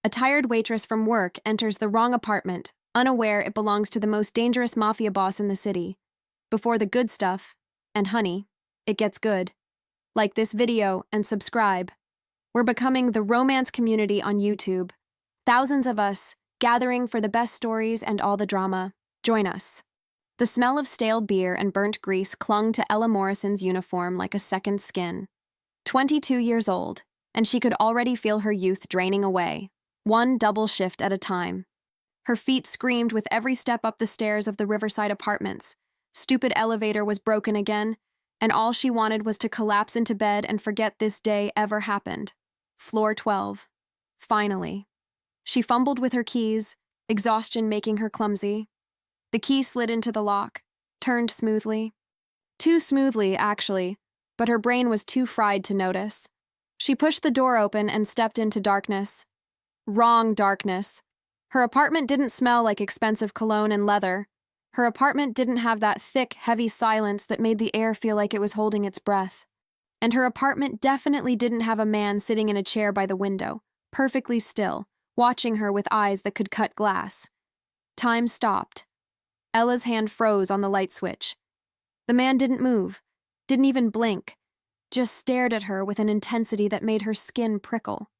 A tired waitress from work enters the wrong apartment, unaware it belongs to the most dangerous mafia boss in the city. Before the good stuff, and honey, it gets good. Like this video and subscribe. We're becoming the romance community on YouTube. Thousands of us, gathering for the best stories and all the drama. Join us. The smell of stale beer and burnt grease clung to Ella Morrison's uniform like a second skin. 22 years old, and she could already feel her youth draining away, one double shift at a time. Her feet screamed with every step up the stairs of the Riverside apartments. Stupid elevator was broken again, and all she wanted was to collapse into bed and forget this day ever happened. Floor 12. Finally. She fumbled with her keys, exhaustion making her clumsy. The key slid into the lock, turned smoothly. Too smoothly, actually, but her brain was too fried to notice. She pushed the door open and stepped into darkness. Wrong darkness. Her apartment didn't smell like expensive cologne and leather. Her apartment didn't have that thick, heavy silence that made the air feel like it was holding its breath. And her apartment definitely didn't have a man sitting in a chair by the window, perfectly still, watching her with eyes that could cut glass. Time stopped. Ella's hand froze on the light switch. The man didn't move, didn't even blink, just stared at her with an intensity that made her skin prickle.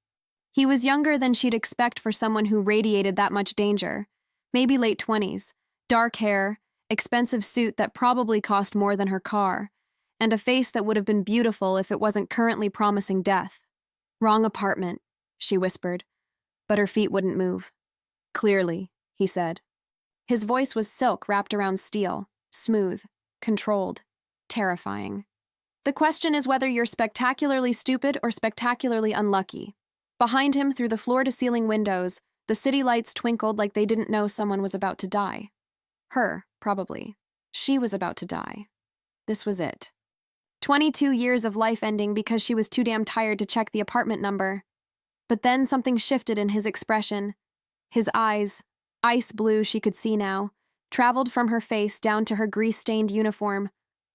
He was younger than she'd expect for someone who radiated that much danger, maybe late 20s, dark hair, expensive suit that probably cost more than her car, and a face that would have been beautiful if it wasn't currently promising death. Wrong apartment, she whispered, but her feet wouldn't move. Clearly, he said. His voice was silk wrapped around steel, smooth, controlled, terrifying. The question is whether you're spectacularly stupid or spectacularly unlucky. Behind him, through the floor-to-ceiling windows, the city lights twinkled like they didn't know someone was about to die. Her, probably. She was about to die. This was it. 22 years of life ending because she was too damn tired to check the apartment number. But then something shifted in his expression. His eyes, ice blue she could see now, traveled from her face down to her grease-stained uniform,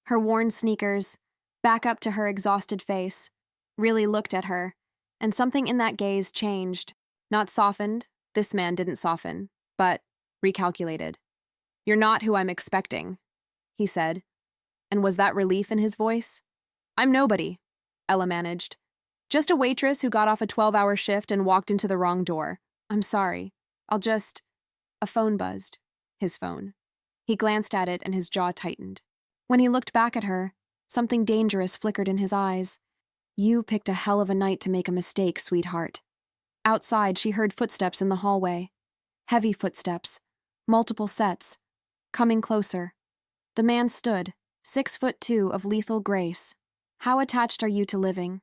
her worn sneakers, back up to her exhausted face, really looked at her, and something in that gaze changed. Not softened, this man didn't soften, but recalculated. "You're not who I'm expecting," he said. And was that relief in his voice? "I'm nobody," Ella managed. "Just a waitress who got off a 12-hour shift and walked into the wrong door. I'm sorry. I'll just—" A phone buzzed. His phone. He glanced at it and his jaw tightened. When he looked back at her, something dangerous flickered in his eyes. "You picked a hell of a night to make a mistake, sweetheart." Outside, she heard footsteps in the hallway. Heavy footsteps. Multiple sets. Coming closer. The man stood, 6'2" of lethal grace. "How attached are you to living?"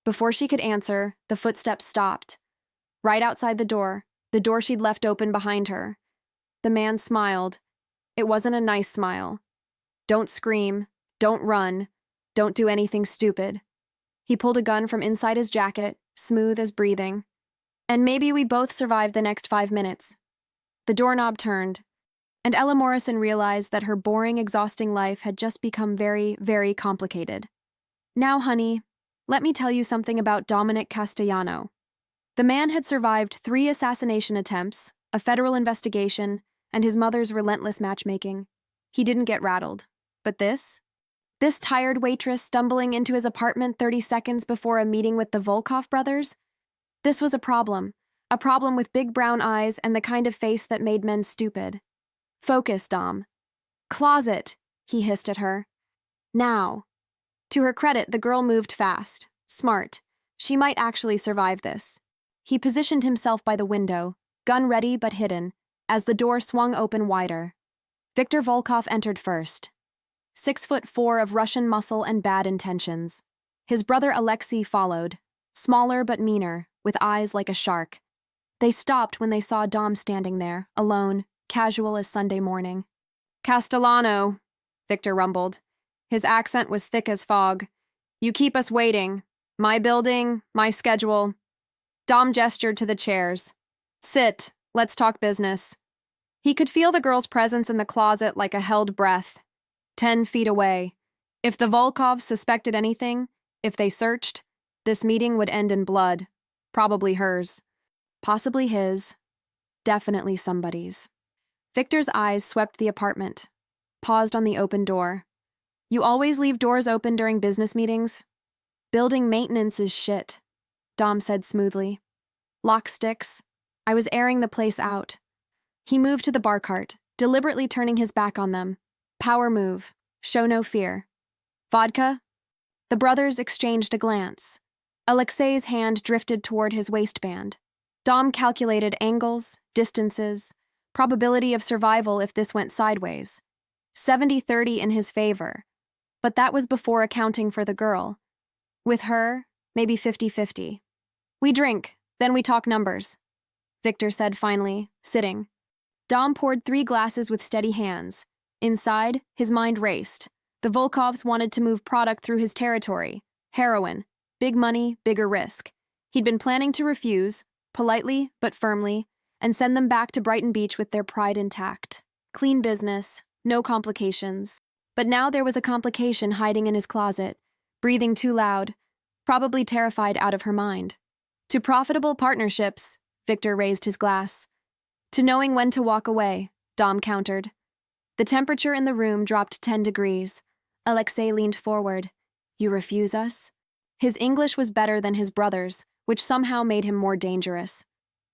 Before she could answer, the footsteps stopped. Right outside the door she'd left open behind her. The man smiled. It wasn't a nice smile. "Don't scream. Don't run. Don't do anything stupid." He pulled a gun from inside his jacket, smooth as breathing. "And maybe we both survived the next 5 minutes." The doorknob turned, and Ella Morrison realized that her boring, exhausting life had just become very, very complicated. "Now, honey, let me tell you something about Dominic Castellano." The man had survived 3 assassination attempts, a federal investigation, and his mother's relentless matchmaking. He didn't get rattled. But this tired waitress stumbling into his apartment 30 seconds before a meeting with the Volkov brothers? This was a problem with big brown eyes and the kind of face that made men stupid. "Focus, Dom." "Closet," he hissed at her. "Now." To her credit, the girl moved fast, smart. She might actually survive this. He positioned himself by the window, gun ready but hidden, as the door swung open wider. Viktor Volkov entered first. 6'4" of Russian muscle and bad intentions. His brother Alexei followed, smaller but meaner, with eyes like a shark. They stopped when they saw Dom standing there, alone, casual as Sunday morning. "Castellano," Viktor rumbled. His accent was thick as fog. "You keep us waiting. My building, my schedule." Dom gestured to the chairs. "Sit, let's talk business." He could feel the girl's presence in the closet like a held breath. 10 feet away. If the Volkovs suspected anything, if they searched, this meeting would end in blood. Probably hers. Possibly his. Definitely somebody's. Victor's eyes swept the apartment, paused on the open door. You always leave doors open during business meetings? Building maintenance is shit, Dom said smoothly. Lock sticks. I was airing the place out. He moved to the bar cart, deliberately turning his back on them. Power move. Show no fear. Vodka? The brothers exchanged a glance. Alexei's hand drifted toward his waistband. Dom calculated angles, distances, probability of survival if this went sideways. 70-30 in his favor. But that was before accounting for the girl. With her, maybe 50-50. We drink, then we talk numbers, Victor said finally, sitting. Dom poured 3 glasses with steady hands. Inside, his mind raced. The Volkovs wanted to move product through his territory. Heroin. Big money, bigger risk. He'd been planning to refuse, politely but firmly, and send them back to Brighton Beach with their pride intact. Clean business, no complications. But now there was a complication hiding in his closet, breathing too loud, probably terrified out of her mind. To profitable partnerships, Victor raised his glass. To knowing when to walk away, Dom countered. The temperature in the room dropped 10 degrees. Alexei leaned forward. You refuse us? His English was better than his brother's, which somehow made him more dangerous.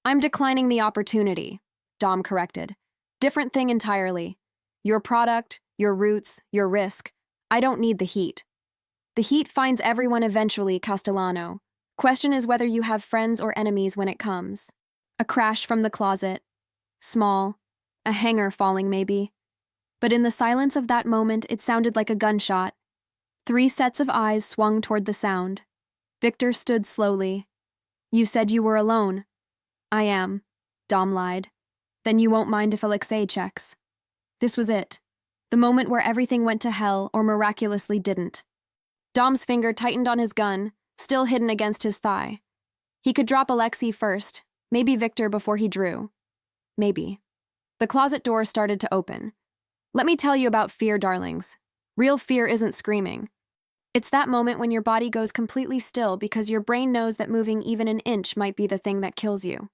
I'm declining the opportunity, Dom corrected. Different thing entirely. Your product, your roots, your risk. I don't need the heat. The heat finds everyone eventually, Castellano. Question is whether you have friends or enemies when it comes. A crash from the closet. Small. A hanger falling, maybe. But in the silence of that moment, it sounded like a gunshot. 3 sets of eyes swung toward the sound. Victor stood slowly. You said you were alone. I am, Dom lied. Then you won't mind if Alexei checks. This was it. The moment where everything went to hell or miraculously didn't. Dom's finger tightened on his gun, still hidden against his thigh. He could drop Alexei first, maybe Victor before he drew. Maybe. The closet door started to open. Let me tell you about fear, darlings. Real fear isn't screaming. It's that moment when your body goes completely still because your brain knows that moving even an inch might be the thing that kills you.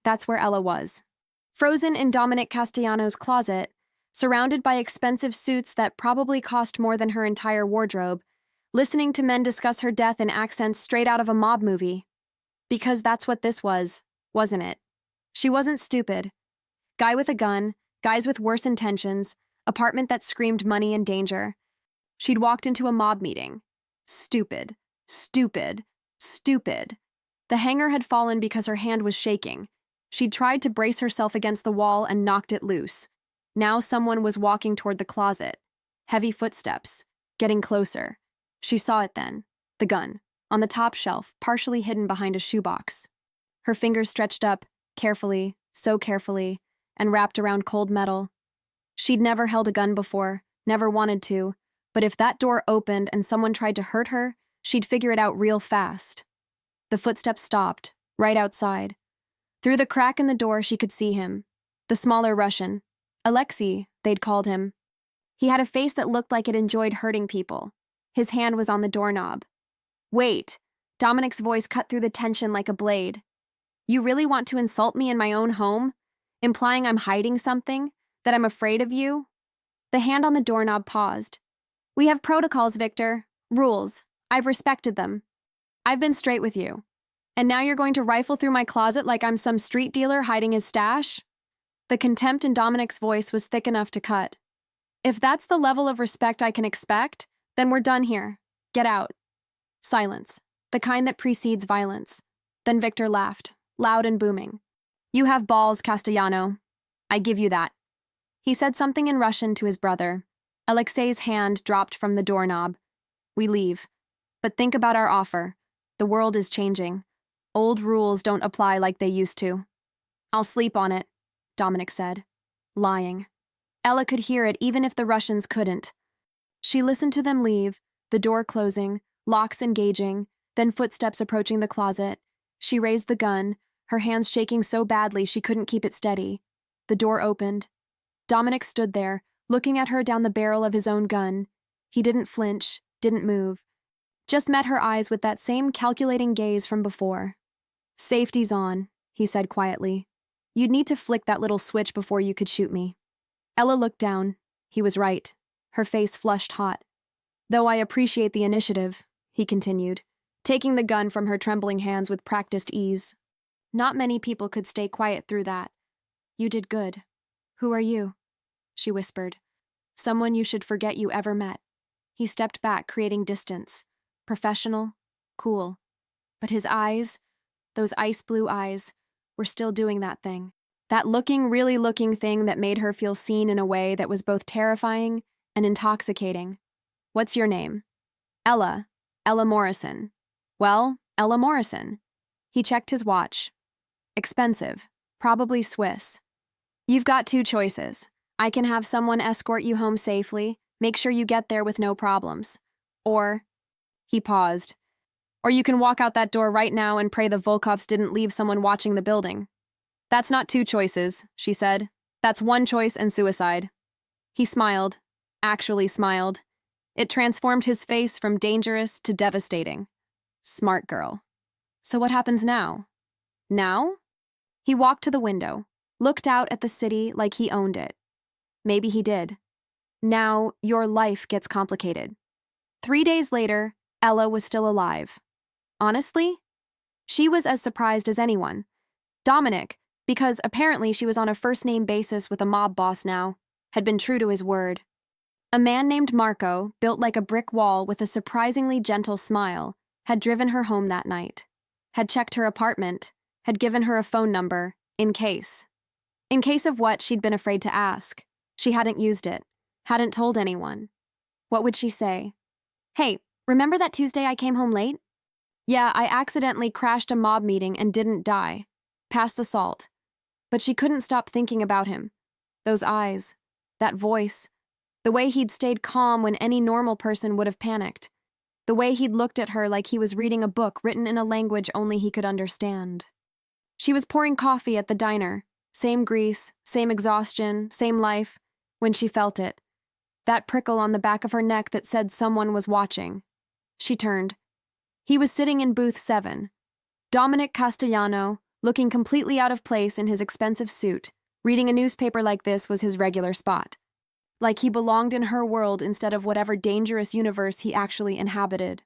That's where Ella was. Frozen in Dominic Castellano's closet, surrounded by expensive suits that probably cost more than her entire wardrobe, listening to men discuss her death in accents straight out of a mob movie. Because that's what this was, wasn't it? She wasn't stupid. Guy with a gun, guys with worse intentions, apartment that screamed money and danger. She'd walked into a mob meeting. Stupid, stupid, stupid. The hanger had fallen because her hand was shaking. She'd tried to brace herself against the wall and knocked it loose. Now someone was walking toward the closet. Heavy footsteps, getting closer. She saw it then. The gun, on the top shelf, partially hidden behind a shoebox. Her fingers stretched up, carefully, so carefully, and wrapped around cold metal. She'd never held a gun before, never wanted to, but if that door opened and someone tried to hurt her, she'd figure it out real fast. The footsteps stopped, right outside. Through the crack in the door, she could see him. The smaller Russian. Alexei, they'd called him. He had a face that looked like it enjoyed hurting people. His hand was on the doorknob. Wait, Dominic's voice cut through the tension like a blade. You really want to insult me in my own home? Implying I'm hiding something? That I'm afraid of you? The hand on the doorknob paused. We have protocols, Victor. Rules. I've respected them. I've been straight with you. And now you're going to rifle through my closet like I'm some street dealer hiding his stash? The contempt in Dominic's voice was thick enough to cut. If that's the level of respect I can expect, then we're done here. Get out. Silence. The kind that precedes violence. Then Victor laughed, loud and booming. You have balls, Castellano. I give you that. He said something in Russian to his brother. Alexei's hand dropped from the doorknob. We leave. But think about our offer. The world is changing. Old rules don't apply like they used to. I'll sleep on it, Dominic said, lying. Ella could hear it even if the Russians couldn't. She listened to them leave, the door closing, locks engaging, then footsteps approaching the closet. She raised the gun, her hands shaking so badly she couldn't keep it steady. The door opened. Dominic stood there, looking at her down the barrel of his own gun. He didn't flinch, didn't move. Just met her eyes with that same calculating gaze from before. Safety's on, he said quietly. You'd need to flick that little switch before you could shoot me. Ella looked down. He was right. Her face flushed hot. Though I appreciate the initiative, he continued, taking the gun from her trembling hands with practiced ease. Not many people could stay quiet through that. You did good. Who are you? She whispered. Someone you should forget you ever met. He stepped back, creating distance. Professional, cool. But his eyes, those ice blue eyes, were still doing that thing. That really looking thing that made her feel seen in a way that was both terrifying and intoxicating. What's your name? Ella. Ella Morrison. Well, Ella Morrison. He checked his watch. Expensive. Probably Swiss. You've got two choices. I can have someone escort you home safely, make sure you get there with no problems. Or, he paused, or you can walk out that door right now and pray the Volkovs didn't leave someone watching the building. That's not two choices, she said. That's one choice and suicide. He smiled, actually smiled. It transformed his face from dangerous to devastating. Smart girl. So what happens now? Now? He walked to the window, looked out at the city like he owned it. Maybe he did. Now, your life gets complicated. 3 days later, Ella was still alive. Honestly, she was as surprised as anyone. Dominic, because apparently she was on a first-name basis with a mob boss now, had been true to his word. A man named Marco, built like a brick wall with a surprisingly gentle smile, had driven her home that night, had checked her apartment, had given her a phone number, in case. In case of what she'd been afraid to ask. She hadn't used it, hadn't told anyone. What would she say? Hey, remember that Tuesday I came home late? Yeah, I accidentally crashed a mob meeting and didn't die. Pass the salt. But she couldn't stop thinking about him. Those eyes, that voice, the way he'd stayed calm when any normal person would have panicked, the way he'd looked at her like he was reading a book written in a language only he could understand. She was pouring coffee at the diner, same grease, same exhaustion, same life, when she felt it. That prickle on the back of her neck that said someone was watching. She turned. He was sitting in booth 7. Dominic Castellano, looking completely out of place in his expensive suit, reading a newspaper like this was his regular spot. Like he belonged in her world instead of whatever dangerous universe he actually inhabited.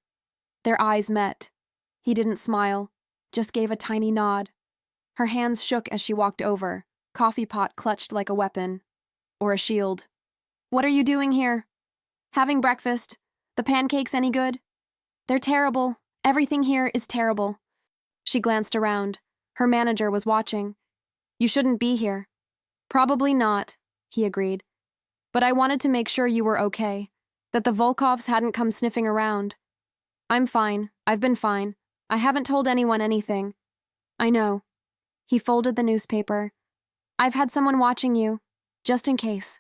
Their eyes met. He didn't smile, just gave a tiny nod. Her hands shook as she walked over, coffee pot clutched like a weapon. Or a shield. What are you doing here? Having breakfast. The pancakes any good? They're terrible. Everything here is terrible. She glanced around. Her manager was watching. You shouldn't be here. Probably not, he agreed. But I wanted to make sure you were okay, that the Volkovs hadn't come sniffing around. I'm fine. I've been fine. I haven't told anyone anything. I know. He folded the newspaper. I've had someone watching you, just in case.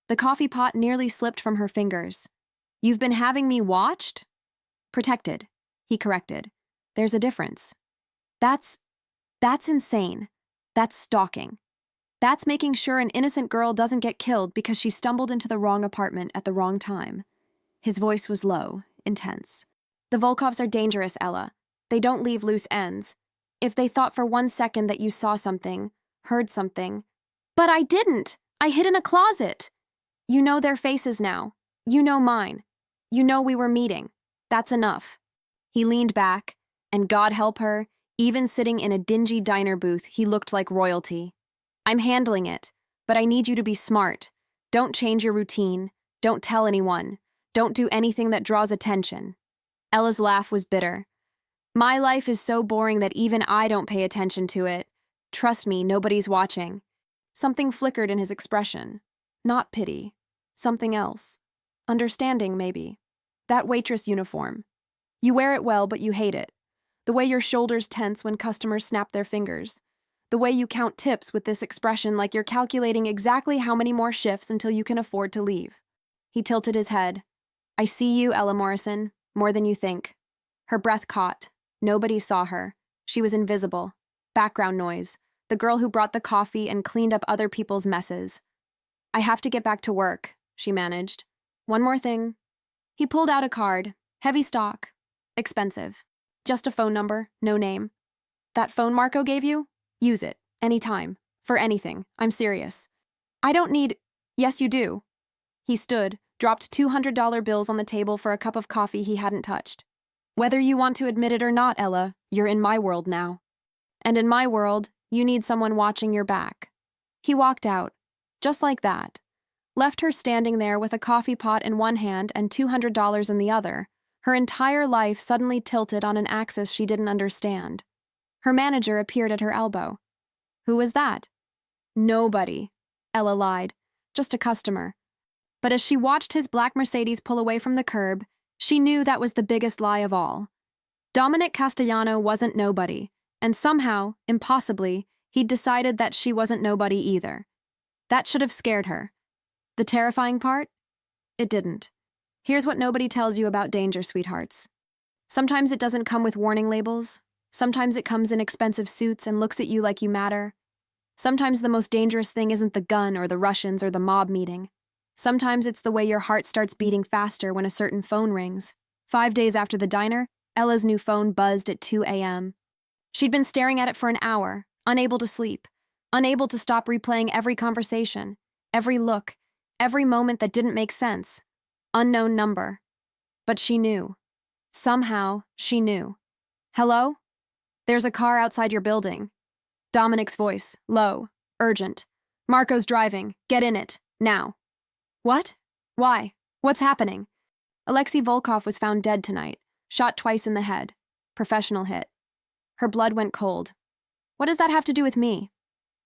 The coffee pot nearly slipped from her fingers. You've been having me watched? Protected, he corrected. There's a difference. That's insane. That's stalking. That's making sure an innocent girl doesn't get killed because she stumbled into the wrong apartment at the wrong time. His voice was low, intense. The Volkovs are dangerous, Ella. They don't leave loose ends. If they thought for 1 second that you saw something, heard something. But I didn't! I hid in a closet! You know their faces now. You know mine. You know we were meeting. That's enough. He leaned back, and God help her, even sitting in a dingy diner booth, he looked like royalty. I'm handling it, but I need you to be smart. Don't change your routine. Don't tell anyone. Don't do anything that draws attention. Ella's laugh was bitter. My life is so boring that even I don't pay attention to it. Trust me, nobody's watching. Something flickered in his expression. Not pity. Something else. Understanding, maybe. That waitress uniform. You wear it well, but you hate it. The way your shoulders tense when customers snap their fingers. The way you count tips with this expression like you're calculating exactly how many more shifts until you can afford to leave. He tilted his head. I see you, Ella Morrison, more than you think. Her breath caught. Nobody saw her. She was invisible. Background noise. The girl who brought the coffee and cleaned up other people's messes. I have to get back to work, she managed. One more thing. He pulled out a card. Heavy stock. Expensive. Just a phone number, no name. That phone Marco gave you? Use it. Anytime. For anything. I'm serious. I don't need— Yes, you do. He stood, dropped $200 bills on the table for a cup of coffee he hadn't touched. Whether you want to admit it or not, Ella, you're in my world now. And in my world, you need someone watching your back. He walked out, just like that. Left her standing there with a coffee pot in one hand and $200 in the other, her entire life suddenly tilted on an axis she didn't understand. Her manager appeared at her elbow. Who was that? Nobody, Ella lied. Just a customer. But as she watched his black Mercedes pull away from the curb, she knew that was the biggest lie of all. Dominic Castellano wasn't nobody, and somehow, impossibly, he'd decided that she wasn't nobody either. That should have scared her. The terrifying part? It didn't. Here's what nobody tells you about danger, sweethearts. Sometimes it doesn't come with warning labels. Sometimes it comes in expensive suits and looks at you like you matter. Sometimes the most dangerous thing isn't the gun or the Russians or the mob meeting. Sometimes it's the way your heart starts beating faster when a certain phone rings. 5 days after the diner, Ella's new phone buzzed at 2 a.m. She'd been staring at it for an hour, unable to sleep, unable to stop replaying every conversation, every look, every moment that didn't make sense. Unknown number. But she knew. Somehow, she knew. Hello? There's a car outside your building. Dominic's voice, low, urgent. Marco's driving. Get in it. Now. What? Why? What's happening? Alexei Volkov was found dead tonight, shot twice in the head. Professional hit. Her blood went cold. What does that have to do with me?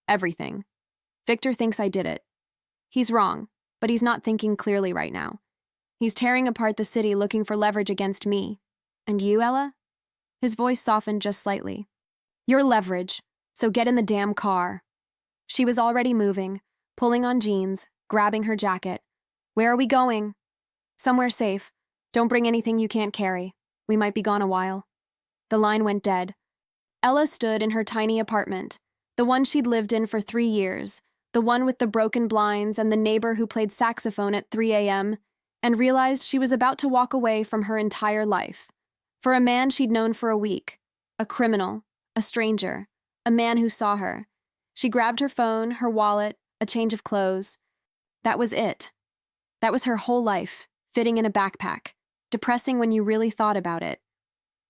Everything. Victor thinks I did it. He's wrong, but he's not thinking clearly right now. He's tearing apart the city looking for leverage against me. And you, Ella? His voice softened just slightly. You're leverage, so get in the damn car. She was already moving, pulling on jeans, grabbing her jacket. Where are we going? Somewhere safe. Don't bring anything you can't carry. We might be gone a while. The line went dead. Ella stood in her tiny apartment, the one she'd lived in for 3 years, the one with the broken blinds and the neighbor who played saxophone at 3 a.m., and realized she was about to walk away from her entire life. For a man she'd known for a week. A criminal. A stranger. A man who saw her. She grabbed her phone, her wallet, a change of clothes. That was it. That was her whole life, fitting in a backpack. Depressing when you really thought about it.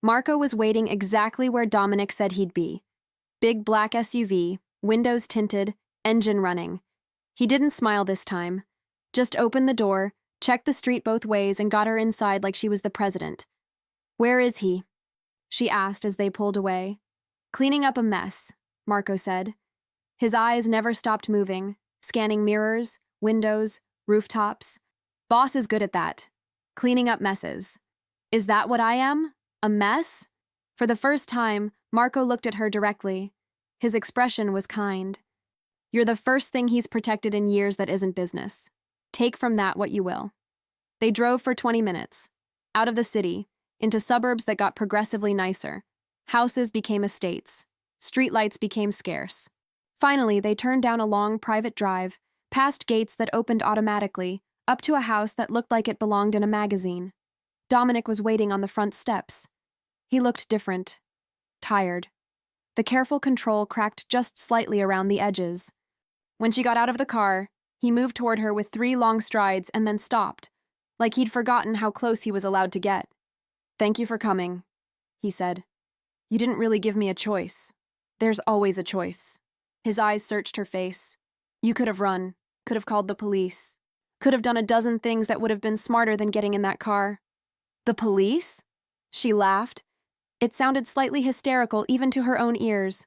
Marco was waiting exactly where Dominic said he'd be. Big black SUV, windows tinted, engine running. He didn't smile this time. Just opened the door, checked the street both ways, and got her inside like she was the president. Where is he? She asked as they pulled away. Cleaning up a mess, Marco said. His eyes never stopped moving, scanning mirrors, windows, rooftops. Boss is good at that. Cleaning up messes. Is that what I am? A mess? For the first time, Marco looked at her directly. His expression was kind. You're the first thing he's protected in years that isn't business. Take from that what you will. They drove for 20 minutes. Out of the city, into suburbs that got progressively nicer. Houses became estates. Streetlights became scarce. Finally, they turned down a long private drive, past gates that opened automatically, up to a house that looked like it belonged in a magazine. Dominic was waiting on the front steps. He looked different. Tired. The careful control cracked just slightly around the edges. When she got out of the car, he moved toward her with 3 long strides and then stopped, like he'd forgotten how close he was allowed to get. Thank you for coming, he said. You didn't really give me a choice. There's always a choice. His eyes searched her face. You could have run, could have called the police, could have done a dozen things that would have been smarter than getting in that car. The police? She laughed. It sounded slightly hysterical even to her own ears.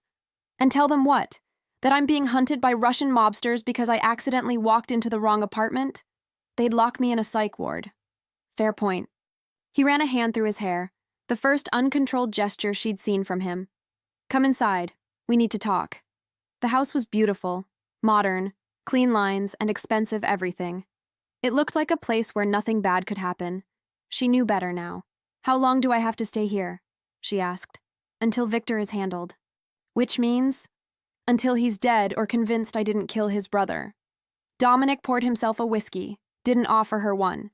And tell them what? That I'm being hunted by Russian mobsters because I accidentally walked into the wrong apartment? They'd lock me in a psych ward. Fair point. He ran a hand through his hair, the first uncontrolled gesture she'd seen from him. Come inside. We need to talk. The house was beautiful, modern, clean lines, and expensive everything. It looked like a place where nothing bad could happen. She knew better now. How long do I have to stay here? She asked. Until Victor is handled. Which means? Until he's dead or convinced I didn't kill his brother. Dominic poured himself a whiskey, didn't offer her one.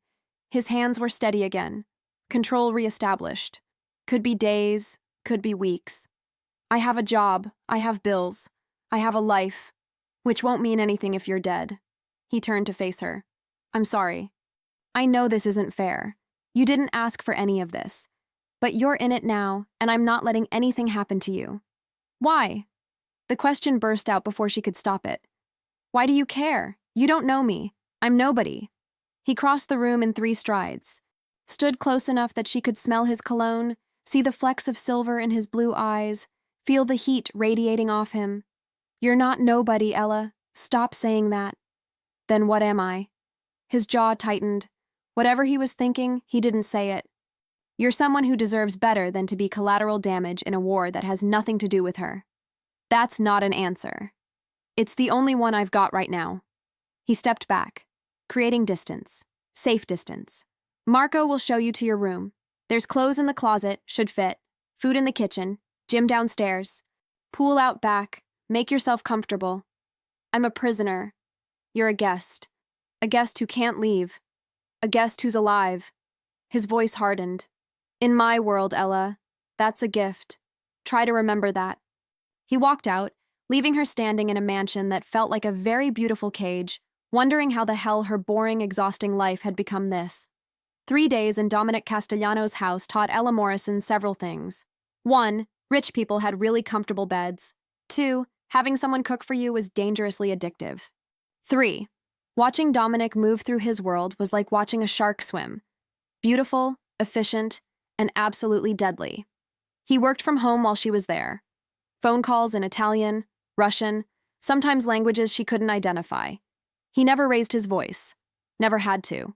His hands were steady again. Control reestablished. Could be days, could be weeks. I have a job, I have bills. I have a life, which won't mean anything if you're dead. He turned to face her. I'm sorry. I know this isn't fair. You didn't ask for any of this. But you're in it now, and I'm not letting anything happen to you. Why? The question burst out before she could stop it. Why do you care? You don't know me. I'm nobody. He crossed the room in 3 strides, stood close enough that she could smell his cologne, see the flecks of silver in his blue eyes, feel the heat radiating off him. You're not nobody, Ella. Stop saying that. Then what am I? His jaw tightened. Whatever he was thinking, he didn't say it. You're someone who deserves better than to be collateral damage in a war that has nothing to do with her. That's not an answer. It's the only one I've got right now. He stepped back, creating distance, safe distance. Marco will show you to your room. There's clothes in the closet, should fit, food in the kitchen, gym downstairs, pool out back. Make yourself comfortable. I'm a prisoner. You're a guest who can't leave, a guest who's alive. His voice hardened. In my world, Ella, that's a gift. Try to remember that. He walked out, leaving her standing in a mansion that felt like a very beautiful cage, wondering how the hell her boring, exhausting life had become this. 3 days in Dominic Castellano's house taught Ella Morrison several things. 1, rich people had really comfortable beds. 2, having someone cook for you was dangerously addictive. 3, watching Dominic move through his world was like watching a shark swim. Beautiful, efficient, and absolutely deadly. He worked from home while she was there. Phone calls in Italian, Russian, sometimes languages she couldn't identify. He never raised his voice. Never had to.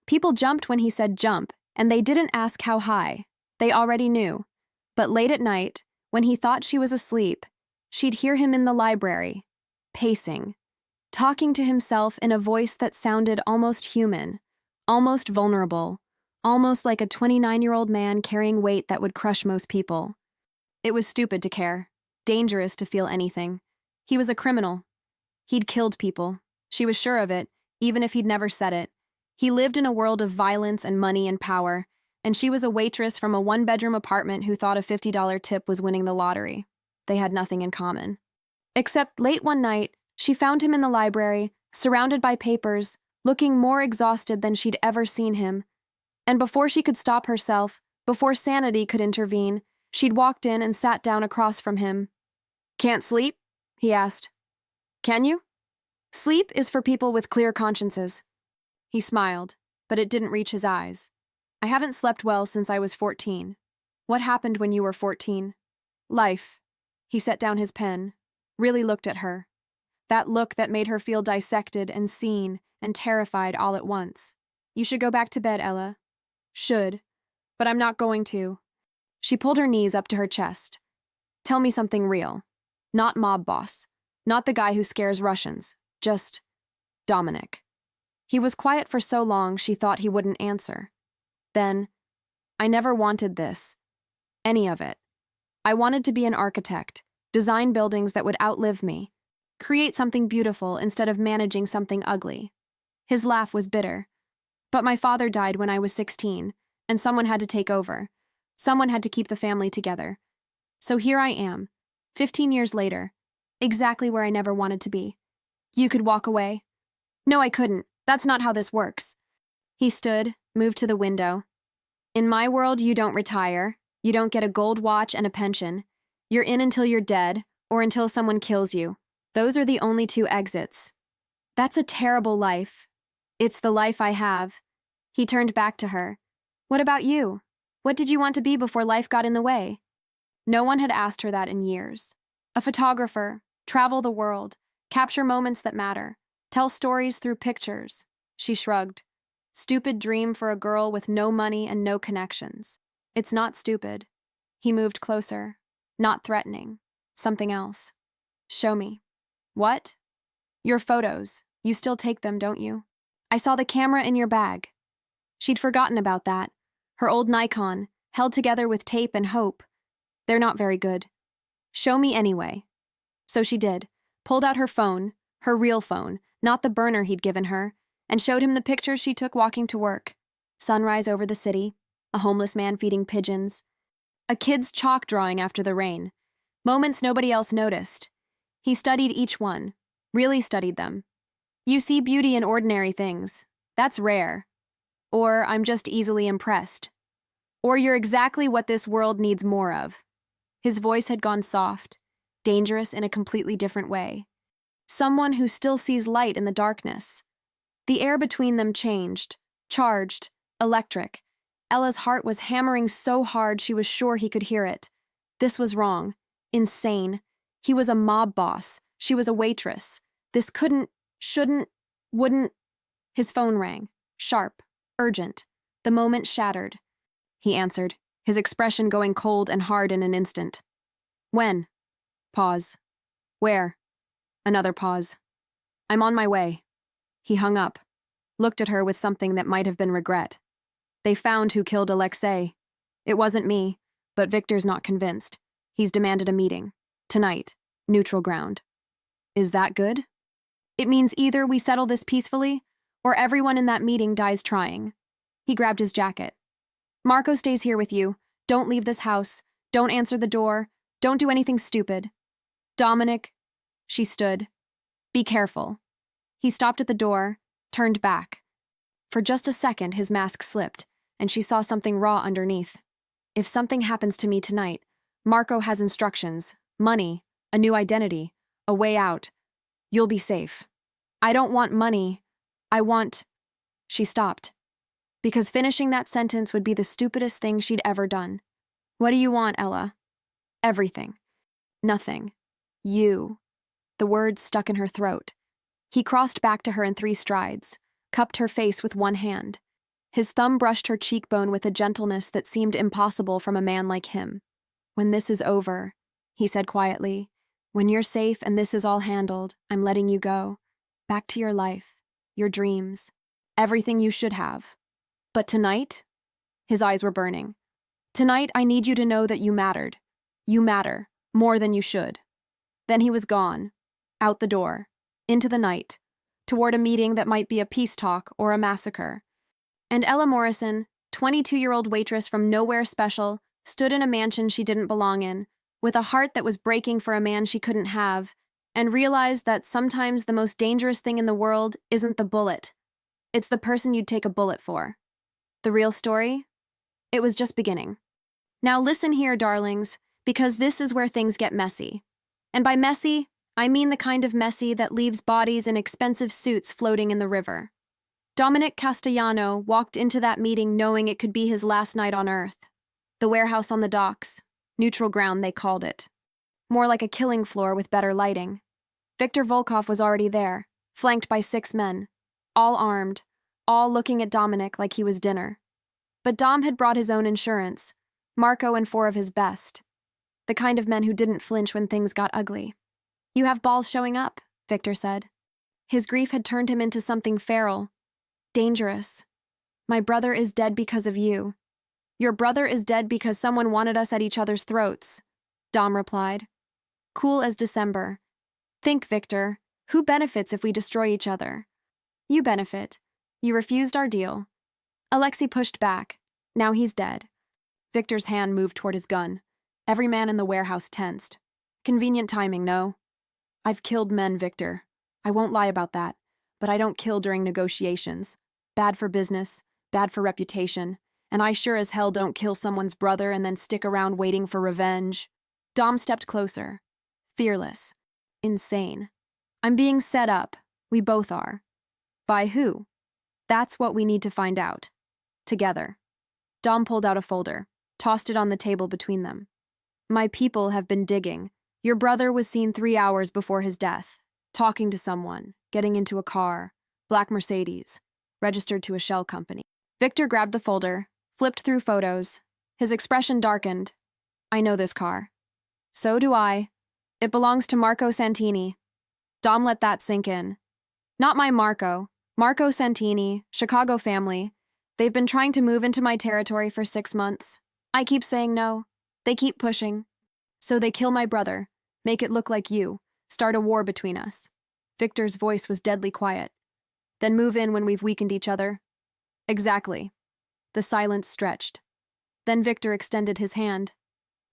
People jumped when he said jump, and they didn't ask how high. They already knew. But late at night, when he thought she was asleep, she'd hear him in the library, pacing, talking to himself in a voice that sounded almost human, almost vulnerable, almost like a 29-year-old man carrying weight that would crush most people. It was stupid to care, dangerous to feel anything. He was a criminal. He'd killed people. She was sure of it, even if he'd never said it. He lived in a world of violence and money and power, and she was a waitress from a 1-bedroom apartment who thought a $50 tip was winning the lottery. They had nothing in common. Except late one night, she found him in the library, surrounded by papers, looking more exhausted than she'd ever seen him. And before she could stop herself, before sanity could intervene, she'd walked in and sat down across from him. Can't sleep? He asked. Can you? Sleep is for people with clear consciences. He smiled, but it didn't reach his eyes. I haven't slept well since I was 14. What happened when you were 14? Life. He set down his pen, really looked at her. That look that made her feel dissected and seen and terrified all at once. You should go back to bed, Ella. Should. But I'm not going to. She pulled her knees up to her chest. Tell me something real. Not mob boss. Not the guy who scares Russians. Just Dominic. He was quiet for so long she thought he wouldn't answer. Then, I never wanted this. Any of it. I wanted to be an architect, design buildings that would outlive me, create something beautiful instead of managing something ugly. His laugh was bitter. But my father died when I was 16, and someone had to take over. Someone had to keep the family together. So here I am, 15 years later, exactly where I never wanted to be. You could walk away. No, I couldn't. That's not how this works. He stood, moved to the window. In my world, you don't retire. You don't get a gold watch and a pension. You're in until you're dead, or until someone kills you. Those are the only 2 exits. That's a terrible life. It's the life I have. He turned back to her. What about you? What did you want to be before life got in the way? No one had asked her that in years. A photographer, travel the world, capture moments that matter, tell stories through pictures. She shrugged. Stupid dream for a girl with no money and no connections. It's not stupid. He moved closer. Not threatening. Something else. Show me. What? Your photos. You still take them, don't you? I saw the camera in your bag. She'd forgotten about that. Her old Nikon, held together with tape and hope. They're not very good. Show me anyway. So she did. Pulled out her phone, her real phone, not the burner he'd given her, and showed him the pictures she took walking to work. Sunrise over the city, a homeless man feeding pigeons, a kid's chalk drawing after the rain, moments nobody else noticed. He studied each one, really studied them. You see beauty in ordinary things. That's rare. Or I'm just easily impressed. Or you're exactly what this world needs more of. His voice had gone soft, dangerous in a completely different way. Someone who still sees light in the darkness. The air between them changed, charged, electric. Ella's heart was hammering so hard she was sure he could hear it. This was wrong. Insane. He was a mob boss. She was a waitress. This couldn't, shouldn't, wouldn't. His phone rang. Sharp. Urgent. The moment shattered. He answered, his expression going cold and hard in an instant. When? Pause. Where? Another pause. I'm on my way. He hung up, looked at her with something that might have been regret. They found who killed Alexei. It wasn't me, but Victor's not convinced. He's demanded a meeting. Tonight. Neutral ground. Is that good? It means either we settle this peacefully, or everyone in that meeting dies trying. He grabbed his jacket. Marco stays here with you. Don't leave this house. Don't answer the door. Don't do anything stupid. Dominic. She stood. Be careful. He stopped at the door, turned back. For just a second, his mask slipped, and she saw something raw underneath. If something happens to me tonight, Marco has instructions, money, a new identity, a way out. You'll be safe. I don't want money. I want... She stopped. Because finishing that sentence would be the stupidest thing she'd ever done. What do you want, Ella? Everything. Nothing. You. The words stuck in her throat. He crossed back to her in 3 strides, cupped her face with one hand. His thumb brushed her cheekbone with a gentleness that seemed impossible from a man like him. When this is over, he said quietly, when you're safe and this is all handled, I'm letting you go. Back to your life, your dreams, everything you should have. But tonight, his eyes were burning. Tonight, I need you to know that you mattered. You matter, more than you should. Then he was gone, out the door, into the night, toward a meeting that might be a peace talk or a massacre. And Ella Morrison, 22-year-old waitress from nowhere special, stood in a mansion she didn't belong in, with a heart that was breaking for a man she couldn't have, and realized that sometimes the most dangerous thing in the world isn't the bullet. It's the person you'd take a bullet for. The real story? It was just beginning. Now listen here, darlings, because this is where things get messy. And by messy, I mean the kind of messy that leaves bodies in expensive suits floating in the river. Dominic Castellano walked into that meeting knowing it could be his last night on Earth. The warehouse on the docks. Neutral ground, they called it. More like a killing floor with better lighting. Victor Volkov was already there, flanked by 6 men, all armed, all looking at Dominic like he was dinner. But Dom had brought his own insurance, Marco and 4 of his best. The kind of men who didn't flinch when things got ugly. You have balls showing up, Victor said. His grief had turned him into something feral, dangerous. My brother is dead because of you. Your brother is dead because someone wanted us at each other's throats, Dom replied. Cool as December. Think, Victor, who benefits if we destroy each other? You benefit. You refused our deal. Alexei pushed back. Now he's dead. Victor's hand moved toward his gun. Every man in the warehouse tensed. Convenient timing, no? I've killed men, Victor. I won't lie about that, but I don't kill during negotiations. Bad for business, bad for reputation, and I sure as hell don't kill someone's brother and then stick around waiting for revenge. Dom stepped closer. Fearless. Insane. I'm being set up. We both are. By who? That's what we need to find out. Together. Dom pulled out a folder, tossed it on the table between them. My people have been digging. Your brother was seen 3 hours before his death, talking to someone, getting into a car, black Mercedes, registered to a shell company. Victor grabbed the folder, flipped through photos. His expression darkened. I know this car. So do I. It belongs to Marco Santini. Dom let that sink in. Not my Marco. Marco Santini, Chicago family. They've been trying to move into my territory for 6 months. I keep saying no. They keep pushing. So they kill my brother, make it look like you, start a war between us. Victor's voice was deadly quiet. Then move in when we've weakened each other. Exactly. The silence stretched. Then Victor extended his hand.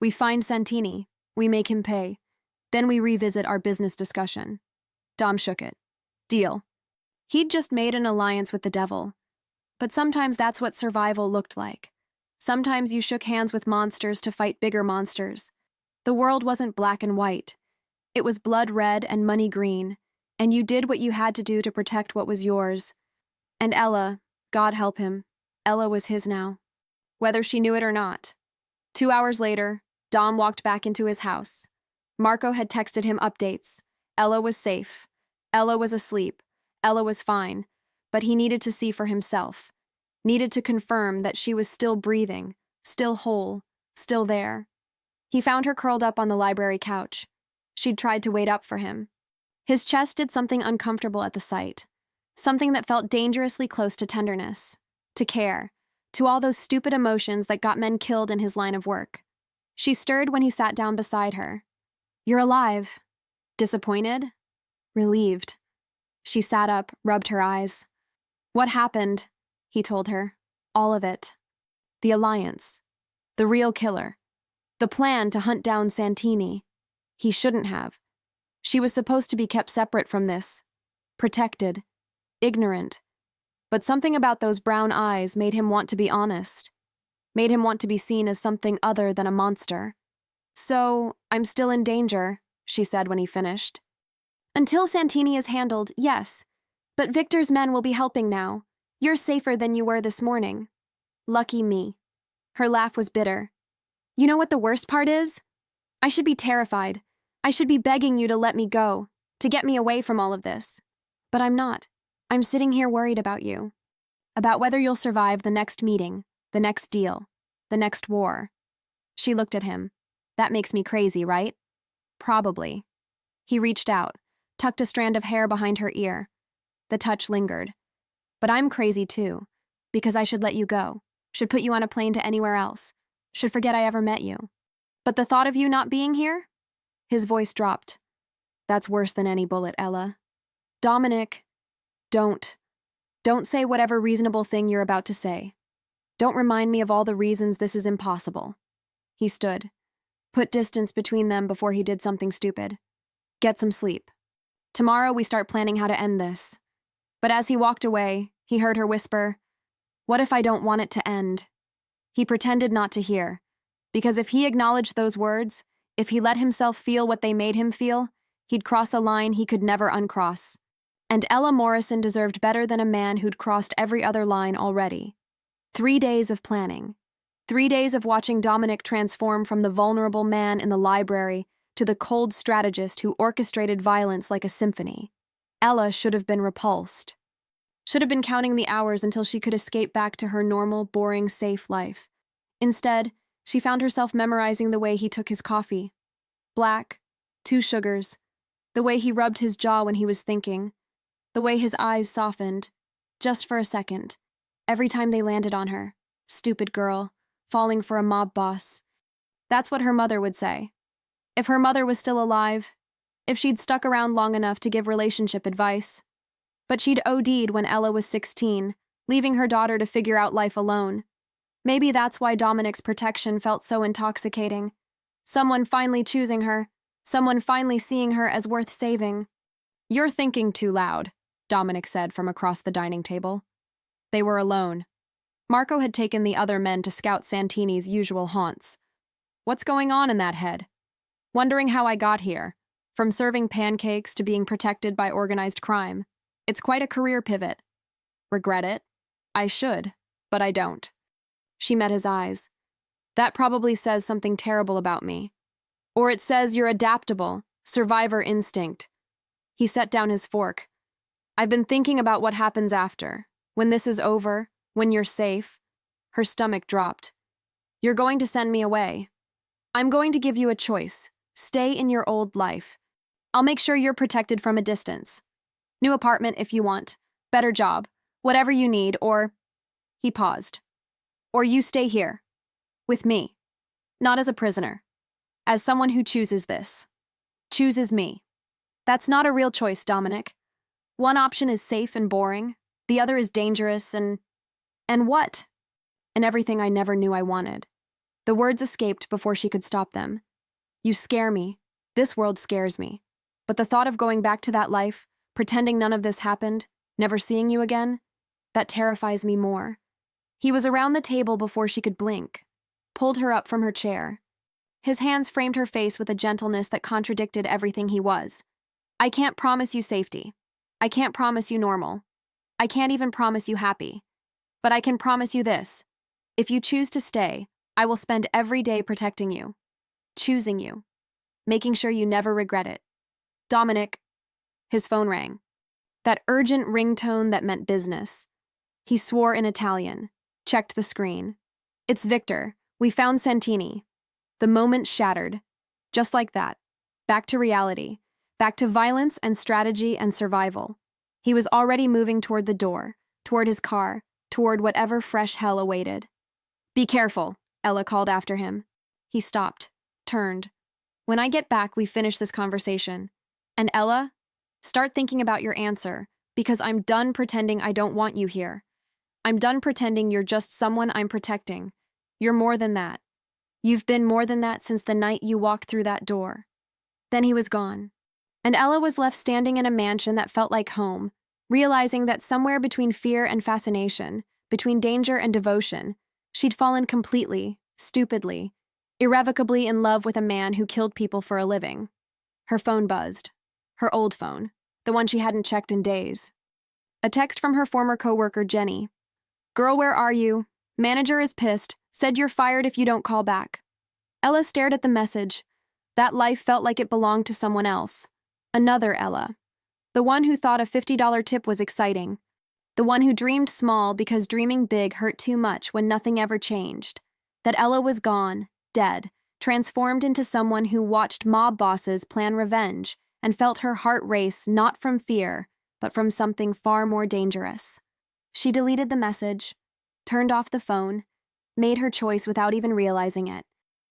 We find Santini. We make him pay. Then we revisit our business discussion. Dom shook it. Deal. He'd just made an alliance with the devil. But sometimes that's what survival looked like. Sometimes you shook hands with monsters to fight bigger monsters. The world wasn't black and white. It was blood red and money green, and you did what you had to do to protect what was yours. And Ella, God help him, Ella was his now. Whether she knew it or not. 2 hours later, Dom walked back into his house. Marco had texted him updates. Ella was safe. Ella was asleep. Ella was fine. But he needed to see for himself. Needed to confirm that she was still breathing, still whole, still there. He found her curled up on the library couch. She'd tried to wait up for him. His chest did something uncomfortable at the sight. Something that felt dangerously close to tenderness, to care, to all those stupid emotions that got men killed in his line of work. She stirred when he sat down beside her. You're alive. Disappointed? Relieved. She sat up, rubbed her eyes. What happened? He told her. All of it. The alliance. The real killer. The plan to hunt down Santini. He shouldn't have. She was supposed to be kept separate from this. Protected. Ignorant. But something about those brown eyes made him want to be honest. Made him want to be seen as something other than a monster. So, I'm still in danger, she said when he finished. Until Santini is handled, yes. But Victor's men will be helping now. You're safer than you were this morning. Lucky me. Her laugh was bitter. You know what the worst part is? I should be terrified. I should be begging you to let me go, to get me away from all of this. But I'm not. I'm sitting here worried about you. About whether you'll survive the next meeting, the next deal, the next war. She looked at him. That makes me crazy, right? Probably. He reached out, tucked a strand of hair behind her ear. The touch lingered. But I'm crazy too, because I should let you go, should put you on a plane to anywhere else, should forget I ever met you. But the thought of you not being here? His voice dropped. That's worse than any bullet, Ella. Dominic, don't say whatever reasonable thing you're about to say. Don't remind me of all the reasons this is impossible. He stood, put distance between them before he did something stupid. Get some sleep. Tomorrow we start planning how to end this. But as he walked away, he heard her whisper, What if I don't want it to end? He pretended not to hear, because if he acknowledged those words, if he let himself feel what they made him feel, he'd cross a line he could never uncross. And Ella Morrison deserved better than a man who'd crossed every other line already. 3 days of planning. 3 days of watching Dominic transform from the vulnerable man in the library to the cold strategist who orchestrated violence like a symphony. Ella should have been repulsed. Should have been counting the hours until she could escape back to her normal, boring, safe life. Instead, she found herself memorizing the way he took his coffee. Black, 2 sugars. The way he rubbed his jaw when he was thinking. The way his eyes softened, just for a second, every time they landed on her. Stupid girl, falling for a mob boss. That's what her mother would say. If her mother was still alive, if she'd stuck around long enough to give relationship advice. But she'd OD'd when Ella was 16, leaving her daughter to figure out life alone. Maybe that's why Dominic's protection felt so intoxicating. Someone finally choosing her, someone finally seeing her as worth saving. You're thinking too loud, Dominic said from across the dining table. They were alone. Marco had taken the other men to scout Santini's usual haunts. What's going on in that head? Wondering how I got here. From serving pancakes to being protected by organized crime. It's quite a career pivot. Regret it? I should, but I don't. She met his eyes. That probably says something terrible about me. Or it says you're adaptable, survivor instinct. He set down his fork. I've been thinking about what happens after. When this is over, when you're safe. Her stomach dropped. You're going to send me away. I'm going to give you a choice. Stay in your old life. I'll make sure you're protected from a distance. New apartment if you want. Better job. Whatever you need, or... He paused. Or you stay here. With me. Not as a prisoner. As someone who chooses this. Chooses me. That's not a real choice, Dominic. One option is safe and boring. The other is dangerous and what? And everything I never knew I wanted. The words escaped before she could stop them. You scare me. This world scares me. But the thought of going back to that life, pretending none of this happened, never seeing you again, that terrifies me more. He was around the table before she could blink, pulled her up from her chair. His hands framed her face with a gentleness that contradicted everything he was. I can't promise you safety. I can't promise you normal. I can't even promise you happy. But I can promise you this. If you choose to stay, I will spend every day protecting you, choosing you, making sure you never regret it. Dominic. His phone rang. That urgent ringtone that meant business. He swore in Italian, checked the screen. It's Victor. We found Santini. The moment shattered. Just like that. Back to reality. Back to violence and strategy and survival. He was already moving toward the door, toward his car, toward whatever fresh hell awaited. Be careful, Ella called after him. He stopped, turned. When I get back, we finish this conversation. And Ella, start thinking about your answer, because I'm done pretending I don't want you here. I'm done pretending you're just someone I'm protecting. You're more than that. You've been more than that since the night you walked through that door. Then he was gone. And Ella was left standing in a mansion that felt like home, realizing that somewhere between fear and fascination, between danger and devotion, she'd fallen completely, stupidly, irrevocably in love with a man who killed people for a living. Her phone buzzed. Her old phone, the one she hadn't checked in days. A text from her former coworker, Jenny. Girl, where are you? Manager is pissed, said you're fired if you don't call back. Ella stared at the message. That life felt like it belonged to someone else. Another Ella. The one who thought a $50 tip was exciting. The one who dreamed small because dreaming big hurt too much when nothing ever changed. That Ella was gone, dead, transformed into someone who watched mob bosses plan revenge and felt her heart race not from fear, but from something far more dangerous. She deleted the message, turned off the phone, made her choice without even realizing it.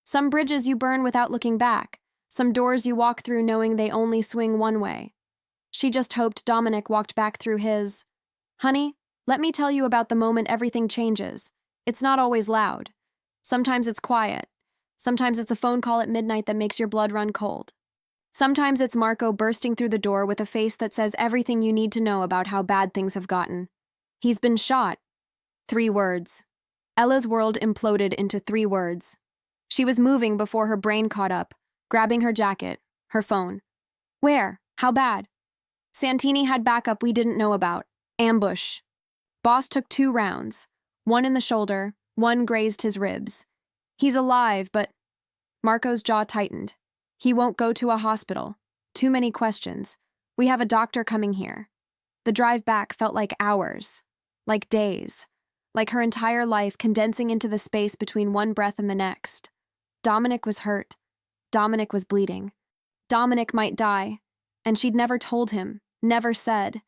Some bridges you burn without looking back, some doors you walk through knowing they only swing one way. She just hoped Dominic walked back through his. Honey, let me tell you about the moment everything changes. It's not always loud. Sometimes it's quiet. Sometimes it's a phone call at midnight that makes your blood run cold. Sometimes it's Marco bursting through the door with a face that says everything you need to know about how bad things have gotten. He's been shot. 3 words. Ella's world imploded into 3 words. She was moving before her brain caught up, grabbing her jacket, her phone. Where? How bad? Santini had backup we didn't know about. Ambush. Boss took 2 rounds. 1 in the shoulder, 1 grazed his ribs. He's alive, but... Marco's jaw tightened. He won't go to a hospital. Too many questions. We have a doctor coming here. The drive back felt like hours. Like days. Like her entire life condensing into the space between one breath and the next. Dominic was hurt. Dominic was bleeding. Dominic might die. And she'd never told him, never said.